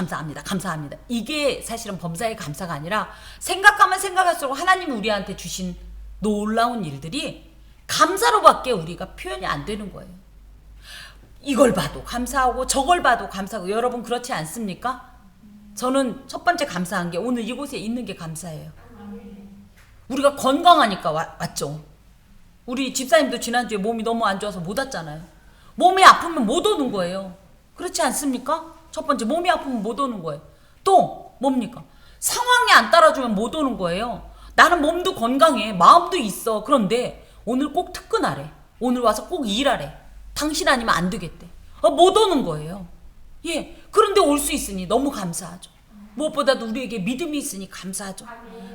이게 사실은 범사의 감사가 아니라 생각하면 생각할수록 하나님이 우리한테 주신 놀라운 일들이 감사로밖에 우리가 표현이 안 되는 거예요. 이걸 봐도 감사하고 저걸 봐도 감사하고. 여러분 그렇지 않습니까? 저는 첫 번째 감사한 게 오늘 이곳에 있는 게 감사해요. 우리가 건강하니까 왔죠. 우리 집사님도 지난주에 몸이 너무 안 좋아서 못 왔잖아요. 몸이 아프면 못 오는 거예요. 그렇지 않습니까? 첫 번째, 몸이 아프면 못 오는 거예요. 또 뭡니까? 상황이 안 따라주면 못 오는 거예요. 나는 몸도 건강해, 마음도 있어. 그런데 오늘 꼭 특근하래. 오늘 와서 꼭 일하래. 당신 아니면 안 되겠대. 못 오는 거예요. 예. 그런데 올 수 있으니 너무 감사하죠. 무엇보다도 우리에게 믿음이 있으니 감사하죠.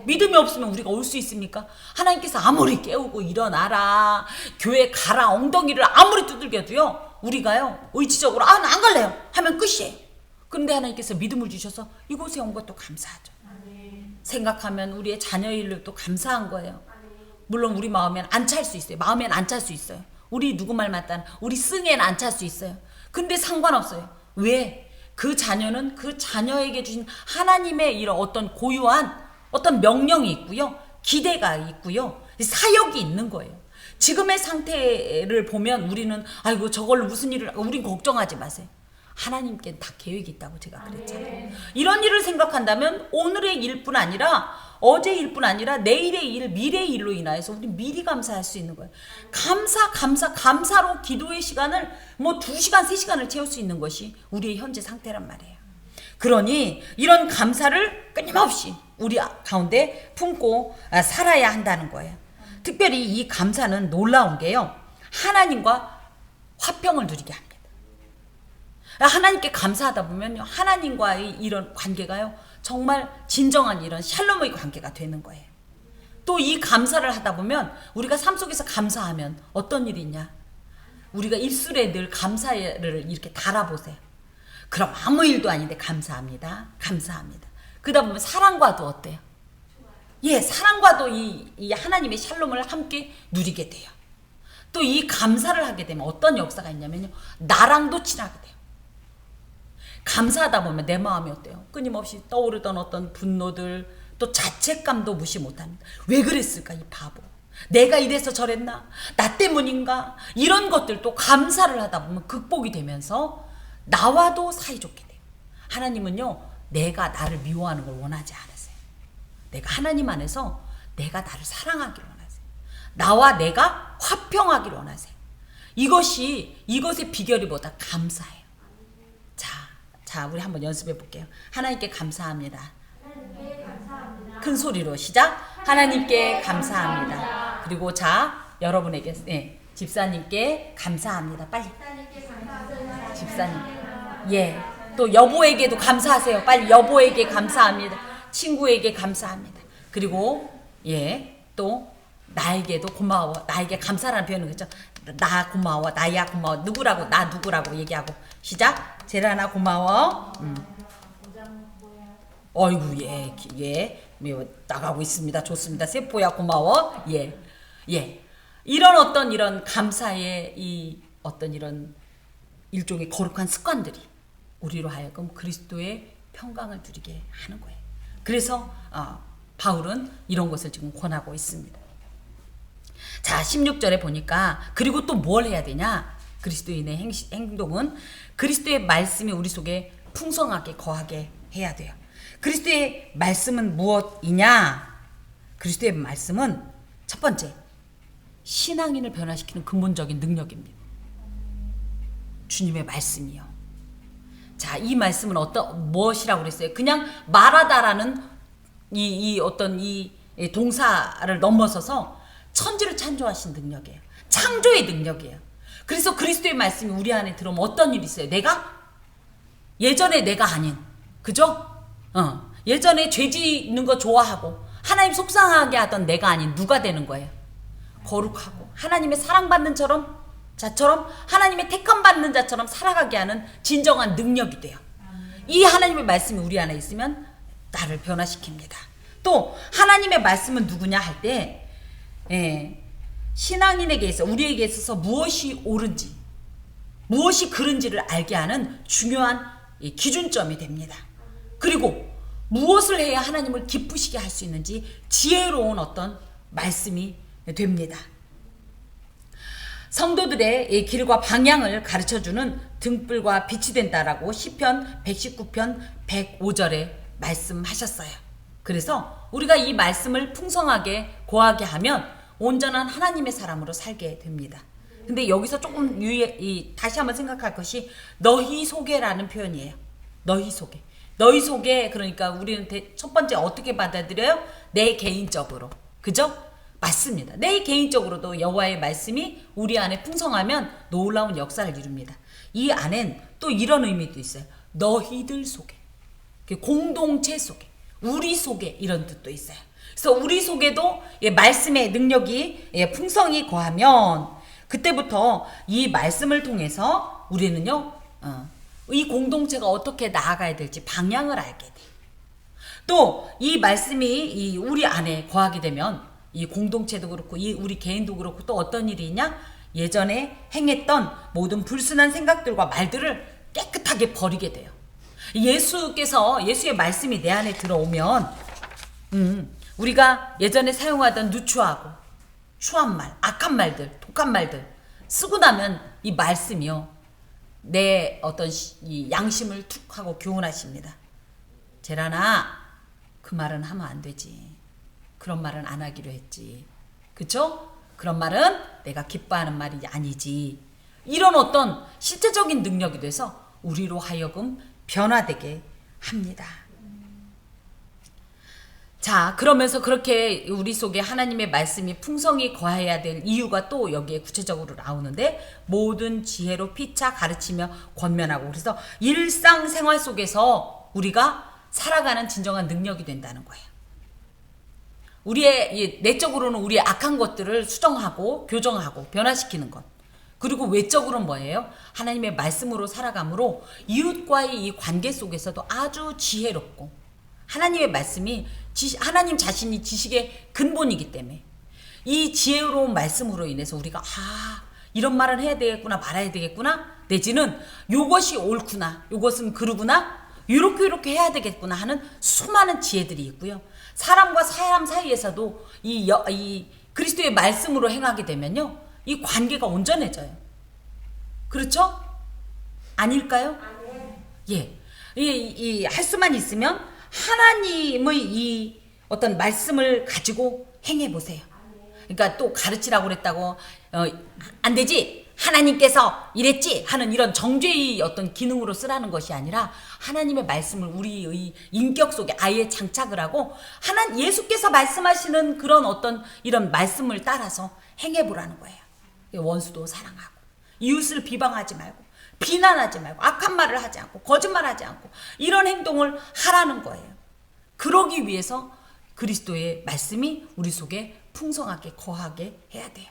믿음이 없으면 우리가 올 수 있습니까? 하나님께서 아무리 깨우고 일어나라, 교회 가라, 엉덩이를 아무리 두들겨도요, 우리가요 의지적으로 나 안 갈래요 하면 끝이에요. 그런데 하나님께서 믿음을 주셔서 이곳에 온 것도 감사하죠. 생각하면 우리의 자녀의 일도 감사한 거예요. 물론 우리 마음엔 안 찰 수 있어요. 마음엔 안 찰 수 있어요. 우리 누구 말 맞다는 우리 승에는 안 찰 수 있어요. 근데 상관없어요. 왜? 그 자녀는 그 자녀에게 주신 하나님의 이런 어떤 고유한 어떤 명령이 있고요. 기대가 있고요. 사역이 있는 거예요. 지금의 상태를 보면 우리는 아이고 저걸로 무슨 일을, 우린 걱정하지 마세요. 하나님께는 다 계획이 있다고 제가 그랬잖아요. 이런 일을 생각한다면 오늘의 일뿐 아니라 어제 일뿐 아니라 내일의 일, 미래의 일로 인하여서 우리 미리 감사할 수 있는 거예요. 감사로 기도의 시간을 2시간, 3시간을 채울 수 있는 것이 우리의 현재 상태란 말이에요. 그러니 이런 감사를 끊임없이 우리 가운데 품고 살아야 한다는 거예요. 특별히 이 감사는 놀라운 게요, 하나님과 화평을 누리게 합니다. 하나님께 감사하다 보면 하나님과의 이런 관계가요 정말 진정한 이런 샬롬의 관계가 되는 거예요. 또 이 감사를 하다 보면 우리가 삶 속에서 감사하면 어떤 일이 있냐, 우리가 입술에 늘 감사를 이렇게 달아보세요. 그럼 아무 일도 아닌데 감사합니다, 감사합니다. 그러다 보면 사랑과도 어때요? 예, 사랑과도 이 하나님의 샬롬을 함께 누리게 돼요. 또 이 감사를 하게 되면 어떤 역사가 있냐면요, 나랑도 친하게 돼요. 감사하다 보면 내 마음이 어때요? 끊임없이 떠오르던 어떤 분노들, 또 자책감도 무시 못합니다. 왜 그랬을까 이 바보, 내가 이래서 저랬나, 나 때문인가, 이런 것들도 감사를 하다 보면 극복이 되면서 나와도 사이좋게 돼요. 하나님은요 내가 나를 미워하는 걸 원하지 않으세요. 내가 하나님 안에서 내가 나를 사랑하기를 원하세요. 나와 내가 화평하기를 원하세요. 이것의 비결이 뭐다? 감사해요. 자, 우리 한번 연습해 볼게요. 하나님께 감사합니다. 큰 소리로 시작. 하나님께 감사합니다. 그리고 여러분에게 집사님께 감사합니다. 빨리. 집사님. 예. 또 여보에게도 감사하세요. 빨리. 여보에게 감사합니다. 친구에게 감사합니다. 그리고 또 나에게도 고마워. 나에게 감사라는 표현은 그렇죠. 나 고마워. 나야 고마워. 누구라고? 나 누구라고 얘기하고. 시작. 제라나 고마워. 어이구 나가고 있습니다. 좋습니다. 세포야 고마워. 예. 이런 감사의 이 어떤 이런 일종의 거룩한 습관들이 우리로 하여금 그리스도의 평강을 누리게 하는 거예요. 그래서 바울은 이런 것을 지금 권하고 있습니다. 자, 16절에 보니까 그리고 또 뭘 해야 되냐? 그리스도인의 행동은 그리스도의 말씀이 우리 속에 풍성하게 거하게 해야 돼요. 그리스도의 말씀은 무엇이냐? 그리스도의 말씀은 첫 번째, 신앙인을 변화시키는 근본적인 능력입니다. 주님의 말씀이요. 자, 이 말씀은 무엇이라고 그랬어요? 그냥 말하다라는 이 동사를 넘어서서 천지를 창조하신 능력이에요. 창조의 능력이에요. 그래서 그리스도의 말씀이 우리 안에 들어오면 어떤 일이 있어요? 예전에 내가 아닌, 그죠? 예전에 죄 짓는 거 좋아하고 하나님 속상하게 하던 내가 아닌 누가 되는 거예요? 거룩하고 하나님의 사랑받는 자처럼 하나님의 택함받는 자처럼 살아가게 하는 진정한 능력이 돼요. 이 하나님의 말씀이 우리 안에 있으면 나를 변화시킵니다. 또 하나님의 말씀은 누구냐 할 때 신앙인에게 있어 우리에게 있어서 무엇이 옳은지 무엇이 그른지를 알게 하는 중요한 기준점이 됩니다. 그리고 무엇을 해야 하나님을 기쁘시게 할 수 있는지 지혜로운 어떤 말씀이 됩니다. 성도들의 이 길과 방향을 가르쳐주는 등불과 빛이 된다라고 시편 119편 105절에 말씀하셨어요. 그래서 우리가 이 말씀을 풍성하게 고하게 하면 온전한 하나님의 사람으로 살게 됩니다. 근데 여기서 조금 다시 한번 생각할 것이 너희 속에라는 표현이에요. 너희 속에. 너희 속에, 그러니까 우리는 첫 번째 어떻게 받아들여요? 내 개인적으로. 그죠? 맞습니다. 내 개인적으로도 여호와의 말씀이 우리 안에 풍성하면 놀라운 역사를 이룹니다. 이 안엔 또 이런 의미도 있어요. 너희들 속에, 공동체 속에, 우리 속에, 이런 뜻도 있어요. 그래서 우리 속에도 말씀의 능력이 풍성히 거하면 그때부터 이 말씀을 통해서 우리는요, 이 공동체가 어떻게 나아가야 될지 방향을 알게 돼. 또 이 말씀이 우리 안에 거하게 되면 이 공동체도 그렇고 우리 개인도 그렇고 또 어떤 일이 있냐? 예전에 행했던 모든 불순한 생각들과 말들을 깨끗하게 버리게 돼요. 예수의 말씀이 내 안에 들어오면 우리가 예전에 사용하던 누추하고 추한 말, 악한 말들, 독한 말들 쓰고 나면 이 말씀이요, 내 어떤 이 양심을 툭 하고 교훈하십니다. 제라나, 그 말은 하면 안 되지. 그런 말은 안 하기로 했지. 그쵸? 그런 말은 내가 기뻐하는 말이 아니지. 이런 어떤 실제적인 능력이 돼서 우리로 하여금 변화되게 합니다. 자, 그러면서 그렇게 우리 속에 하나님의 말씀이 풍성히 거해야 될 이유가 또 여기에 구체적으로 나오는데, 모든 지혜로 피차 가르치며 권면하고, 그래서 일상생활 속에서 우리가 살아가는 진정한 능력이 된다는 거예요. 우리의 내적으로는 우리의 악한 것들을 수정하고 교정하고 변화시키는 것. 그리고 외적으로는 뭐예요? 하나님의 말씀으로 살아감으로 이웃과의 이 관계 속에서도 아주 지혜롭고, 하나님의 말씀이 하나님 자신이 지식의 근본이기 때문에 이 지혜로운 말씀으로 인해서 우리가 이런 말은 해야 되겠구나, 말아야 되겠구나, 내지는 요것이 옳구나, 요것은 그르구나, 이렇게 해야 되겠구나 하는 수많은 지혜들이 있고요. 사람과 사람 사이에서도 이 그리스도의 말씀으로 행하게 되면요, 이 관계가 온전해져요. 그렇죠? 아닐까요? 예. 할 수만 있으면 하나님의 이 어떤 말씀을 가지고 행해 보세요. 그러니까 또 가르치라고 그랬다고 안 되지, 하나님께서 이랬지 하는 이런 정죄의 어떤 기능으로 쓰라는 것이 아니라, 하나님의 말씀을 우리의 인격 속에 아예 장착을 하고 예수께서 말씀하시는 그런 어떤 이런 말씀을 따라서 행해 보라는 거예요. 원수도 사랑하고, 이웃을 비방하지 말고, 비난하지 말고, 악한 말을 하지 않고, 거짓말하지 않고, 이런 행동을 하라는 거예요. 그러기 위해서 그리스도의 말씀이 우리 속에 풍성하게 거하게 해야 돼요.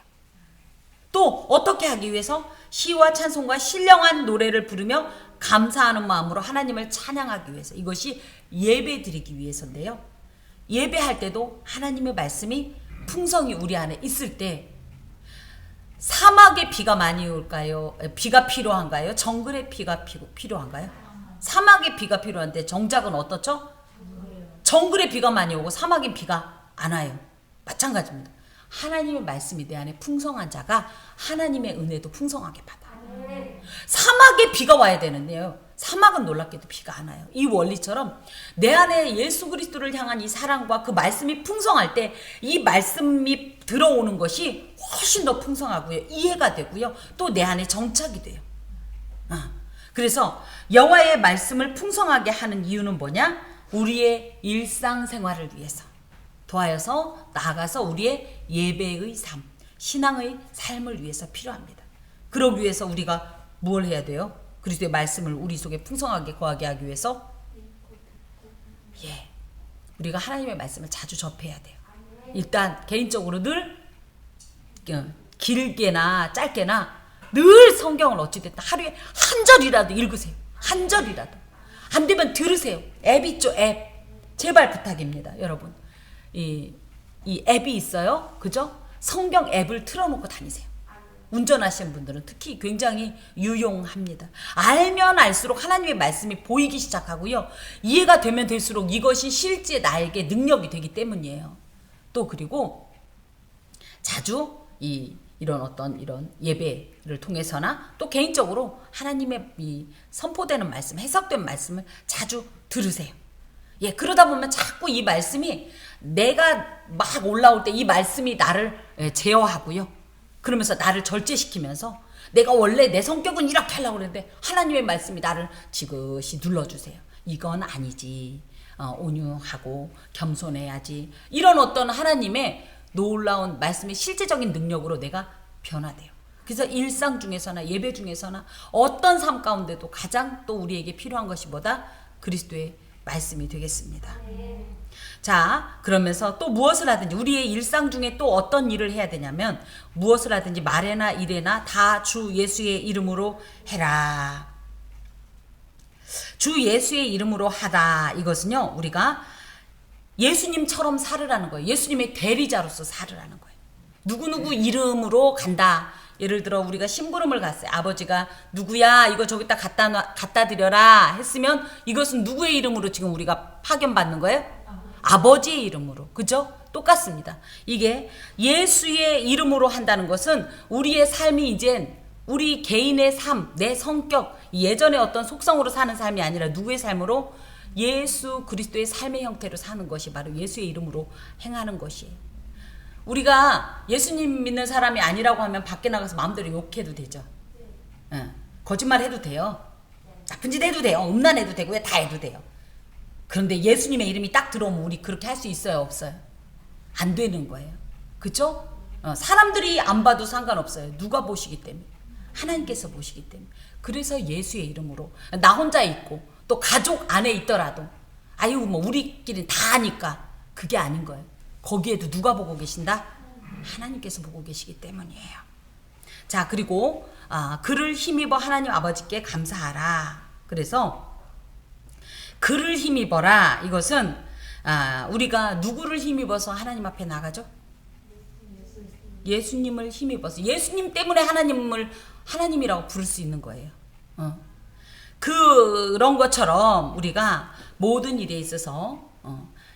또 어떻게 하기 위해서? 시와 찬송과 신령한 노래를 부르며 감사하는 마음으로 하나님을 찬양하기 위해서. 이것이 예배 드리기 위해서인데요. 예배할 때도 하나님의 말씀이 풍성히 우리 안에 있을 때, 사막에 비가 많이 올까요? 비가 필요한가요? 정글에 비가 필요한가요? 사막에 비가 필요한데 정작은 어떻죠? 정글에 비가 많이 오고 사막에 비가 안 와요. 마찬가지입니다. 하나님의 말씀이 내 안에 풍성한 자가 하나님의 은혜도 풍성하게 받아. 사막에 비가 와야 되는데요, 사막은 놀랍게도 비가 안 와요. 이 원리처럼 내 안에 예수 그리스도를 향한 이 사랑과 그 말씀이 풍성할 때 이 말씀이 들어오는 것이 훨씬 더 풍성하고요, 이해가 되고요, 또 내 안에 정착이 돼요. 그래서 여호와의 말씀을 풍성하게 하는 이유는 뭐냐? 우리의 일상생활을 위해서, 더하여서 나아가서 우리의 예배의 삶, 신앙의 삶을 위해서 필요합니다. 그러기 위해서 우리가 뭘 해야 돼요? 그리스도의 말씀을 우리 속에 풍성하게 거하게 하기 위해서 우리가 하나님의 말씀을 자주 접해야 돼요. 일단 개인적으로 늘 길게나 짧게나 늘 성경을 어찌됐든 하루에 한 절이라도 읽으세요. 한 절이라도. 안 되면 들으세요. 앱 있죠, 앱. 제발 부탁입니다, 여러분. 이 앱이 있어요. 그죠? 성경 앱을 틀어놓고 다니세요. 운전하시는 분들은 특히 굉장히 유용합니다. 알면 알수록 하나님의 말씀이 보이기 시작하고요, 이해가 되면 될수록 이것이 실제 나에게 능력이 되기 때문이에요. 또 그리고 자주 이 이런 어떤 이런 예배를 통해서나 또 개인적으로 하나님의 이 선포되는 말씀, 해석된 말씀을 자주 들으세요. 예, 그러다 보면 자꾸 이 말씀이 내가 막 올라올 때 이 말씀이 나를 제어하고요. 그러면서 나를 절제시키면서 내가 원래 내 성격은 이렇게 하려고 그랬는데 하나님의 말씀이 나를 지그시 눌러주세요. 이건 아니지. 온유하고 겸손해야지. 이런 어떤 하나님의 놀라운 말씀의 실제적인 능력으로 내가 변화돼요. 그래서 일상 중에서나 예배 중에서나 어떤 삶 가운데도 가장 또 우리에게 필요한 것이 뭐다? 그리스도의 말씀이 되겠습니다. 자, 그러면서 또 무엇을 하든지 우리의 일상 중에 또 어떤 일을 해야 되냐면 무엇을 하든지 말에나 일에나 다 주 예수의 이름으로 해라. 주 예수의 이름으로 하다. 이것은요, 우리가 예수님처럼 살으라는 거예요. 예수님의 대리자로서 살으라는 거예요. 누구누구 이름으로 간다. 예를 들어 우리가 심부름을 갔어요. 아버지가 누구야 이거 저기다 갖다 드려라 했으면 이것은 누구의 이름으로 지금 우리가 파견받는 거예요? 아버지의 이름으로. 그죠? 똑같습니다. 이게 예수의 이름으로 한다는 것은 우리의 삶이 이젠 우리 개인의 삶, 내 성격, 예전의 어떤 속성으로 사는 삶이 아니라 누구의 삶으로? 예수 그리스도의 삶의 형태로 사는 것이 바로 예수의 이름으로 행하는 것이에요. 우리가 예수님 믿는 사람이 아니라고 하면 밖에 나가서 마음대로 욕해도 되죠. 거짓말 해도 돼요. 나쁜 짓 해도 돼요. 음란해도 되고요. 다 해도 돼요. 그런데 예수님의 이름이 딱 들어오면 우리 그렇게 할 수 있어요? 없어요? 안 되는 거예요. 그쵸? 사람들이 안 봐도 상관없어요. 누가 보시기 때문에. 하나님께서 보시기 때문에. 그래서 예수의 이름으로 나 혼자 있고 또 가족 안에 있더라도 아유 뭐 우리끼리 다 아니까 그게 아닌 거예요. 거기에도 누가 보고 계신다? 하나님께서 보고 계시기 때문이에요. 자, 그리고 그를 힘입어 하나님 아버지께 감사하라. 그래서 그를 힘입어라. 이것은 우리가 누구를 힘입어서 하나님 앞에 나가죠? 예수님을 힘입어서 예수님 때문에 하나님이라고 부를 수 있는 거예요. 그런 것처럼 우리가 모든 일에 있어서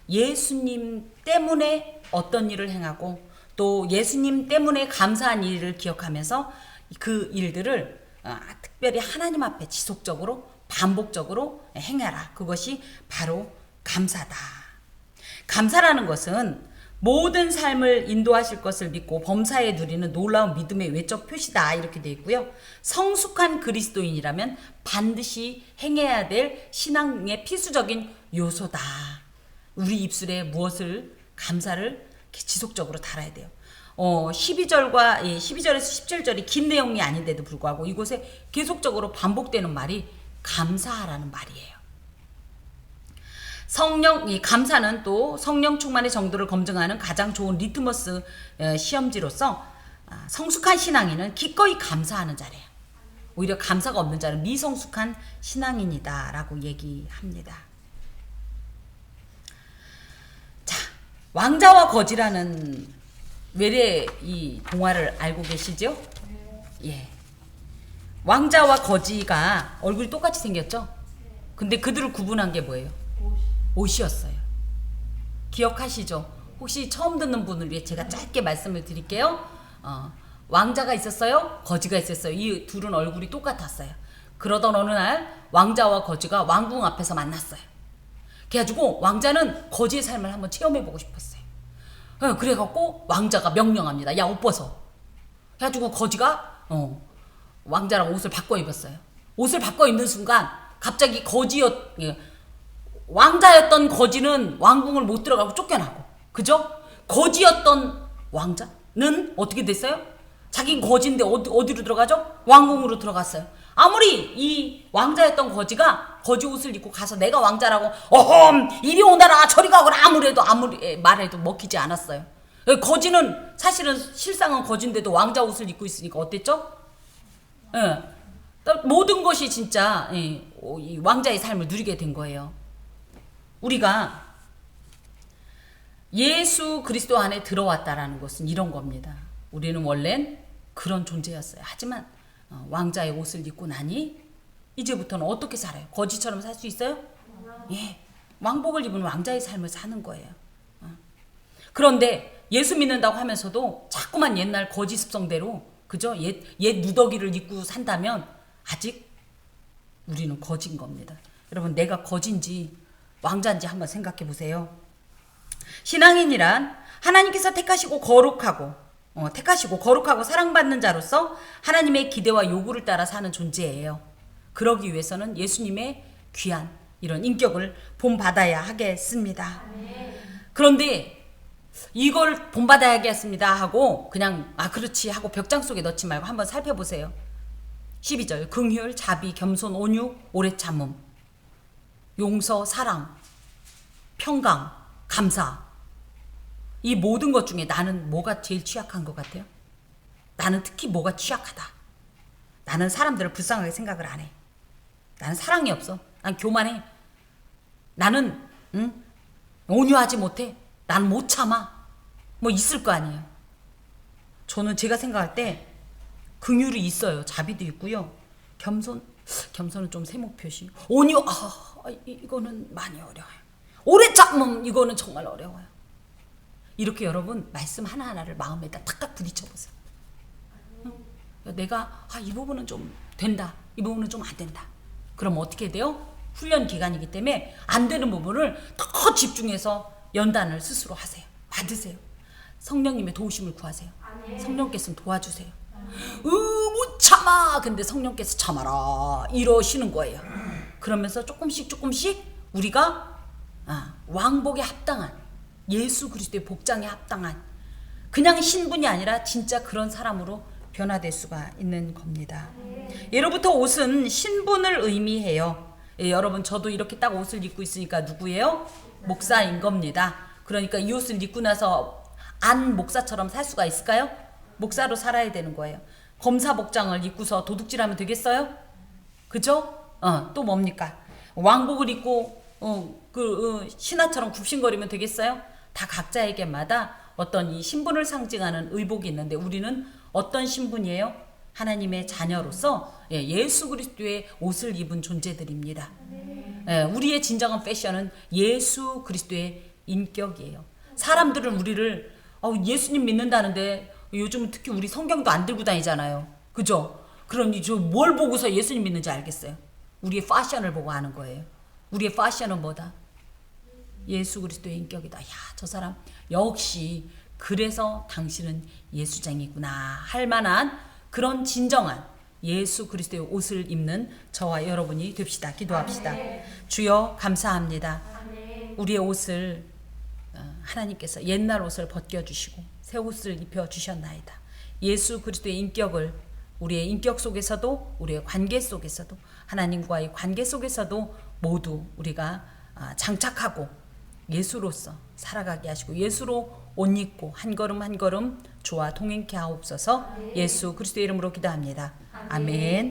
예수님 때문에 어떤 일을 행하고 또 예수님 때문에 감사한 일을 기억하면서 그 일들을 특별히 하나님 앞에 지속적으로 반복적으로 행해라. 그것이 바로 감사다. 감사라는 것은 모든 삶을 인도하실 것을 믿고 범사에 누리는 놀라운 믿음의 외적 표시다. 이렇게 되어 있고요. 성숙한 그리스도인이라면 반드시 행해야 될 신앙의 필수적인 요소다. 우리 입술에 무엇을 감사를 이렇게 지속적으로 달아야 돼요. 12절과 12절에서 17절이 긴 내용이 아닌데도 불구하고 이곳에 계속적으로 반복되는 말이 감사하라는 말이에요. 이 감사는 또 성령 충만의 정도를 검증하는 가장 좋은 리트머스 시험지로서 성숙한 신앙인은 기꺼이 감사하는 자래요. 오히려 감사가 없는 자는 미성숙한 신앙인이다 라고 얘기합니다. 자, 왕자와 거지라는 외래 이 동화를 알고 계시죠? 예. 왕자와 거지가 얼굴이 똑같이 생겼죠? 근데 그들을 구분한 게 뭐예요? 옷이었어요. 기억하시죠? 혹시 처음 듣는 분을 위해 제가 짧게 말씀을 드릴게요. 왕자가 있었어요. 거지가 있었어요. 이 둘은 얼굴이 똑같았어요. 그러던 어느 날 왕자와 거지가 왕궁 앞에서 만났어요. 그래가지고 왕자는 거지의 삶을 한번 체험해보고 싶었어요. 그래갖고 왕자가 명령합니다. 야, 옷 벗어. 그래가지고 거지가 왕자랑 옷을 바꿔 입었어요. 옷을 바꿔 입는 순간 갑자기 왕자였던 거지는 왕궁을 못 들어가고 쫓겨나고, 그죠? 거지였던 왕자는 어떻게 됐어요? 자긴 거지인데 어디로 들어가죠? 왕궁으로 들어갔어요. 아무리 이 왕자였던 거지가 거지 옷을 입고 가서 내가 왕자라고 어험 이리 오너라 저리 가거라 아무리 말해도 먹히지 않았어요. 거지는 사실은 실상은 거지인데도 왕자 옷을 입고 있으니까 어땠죠? 예. 모든 것이 진짜 이 왕자의 삶을 누리게 된 거예요. 우리가 예수 그리스도 안에 들어왔다라는 것은 이런 겁니다. 우리는 원래는 그런 존재였어요. 하지만 왕자의 옷을 입고 나니 이제부터는 어떻게 살아요? 거지처럼 살 수 있어요? 예, 왕복을 입은 왕자의 삶을 사는 거예요. 그런데 예수 믿는다고 하면서도 자꾸만 옛날 거짓 습성대로 그죠? 옛 누더기를 입고 산다면 아직 우리는 거진 겁니다. 여러분, 내가 거진지 왕자인지 한번 생각해 보세요. 신앙인이란 하나님께서 택하시고 거룩하고 사랑받는 자로서 하나님의 기대와 요구를 따라 사는 존재예요. 그러기 위해서는 예수님의 귀한 이런 인격을 본받아야 하겠습니다. 그런데 이걸 본받아야겠습니다 하고 그냥 그렇지 하고 벽장 속에 넣지 말고 한번 살펴보세요. 12절 긍휼, 자비, 겸손, 온유, 오래 참음, 용서, 사랑, 평강, 감사. 이 모든 것 중에 나는 뭐가 제일 취약한 것 같아요? 나는 특히 뭐가 취약하다. 나는 사람들을 불쌍하게 생각을 안 해. 나는 사랑이 없어. 난 교만해. 나는 온유하지 못해. 난 못 참아. 뭐 있을 거 아니에요. 저는 제가 생각할 때 긍휼이 있어요. 자비도 있고요. 겸손은 좀 세목표시. 온유, 이거는 많이 어려워요. 오래 참음, 이거는 정말 어려워요. 이렇게 여러분 말씀 하나하나를 마음에다 탁탁 부딪혀보세요. 내가 이 부분은 좀 된다. 이 부분은 좀 안 된다. 그럼 어떻게 돼요? 훈련 기간이기 때문에 안 되는 부분을 더 집중해서 연단을 스스로 하세요. 받으세요. 성령님의 도우심을 구하세요. 성령께서는 도와주세요. 못 참아. 근데 성령께서 참아라 이러시는 거예요. 그러면서 조금씩 우리가 왕복에 합당한 예수 그리스도의 복장에 합당한 그냥 신분이 아니라 진짜 그런 사람으로 변화될 수가 있는 겁니다. 예로부터 옷은 신분을 의미해요. 여러분, 저도 이렇게 딱 옷을 입고 있으니까 누구예요? 목사인 겁니다. 그러니까 이 옷을 입고 나서 안 목사처럼 살 수가 있을까요? 목사로 살아야 되는 거예요. 검사 복장을 입고서 도둑질하면 되겠어요? 그죠? 또 뭡니까? 왕복을 입고 신하처럼 굽신거리면 되겠어요? 다 각자에게마다 어떤 이 신분을 상징하는 의복이 있는데 우리는 어떤 신분이에요? 하나님의 자녀로서 예수 그리스도의 옷을 입은 존재들입니다. 우리의 진정한 패션은 예수 그리스도의 인격이에요. 사람들은 우리를 예수님 믿는다는데 요즘은 특히 우리 성경도 안 들고 다니잖아요. 그죠? 그럼 뭘 보고서 예수님 믿는지 알겠어요? 우리의 패션을 보고 아는 거예요. 우리의 패션은 뭐다? 예수 그리스도의 인격이다. 저 사람 역시 그래서 당신은 예수쟁이구나 할 만한 그런 진정한 예수 그리스도의 옷을 입는 저와 여러분이 됩시다. 기도합시다. 주여 감사합니다. 우리의 옷을 하나님께서 옛날 옷을 벗겨주시고 새 옷을 입혀주셨나이다. 예수 그리스도의 인격을 우리의 인격 속에서도 우리의 관계 속에서도 하나님과의 관계 속에서도 모두 우리가 장착하고 예수로서 살아가게 하시고 예수로 옷 입고 한 걸음 한 걸음 주와 동행케 하옵소서. 예수 그리스도의 이름으로 기도합니다. 아멘.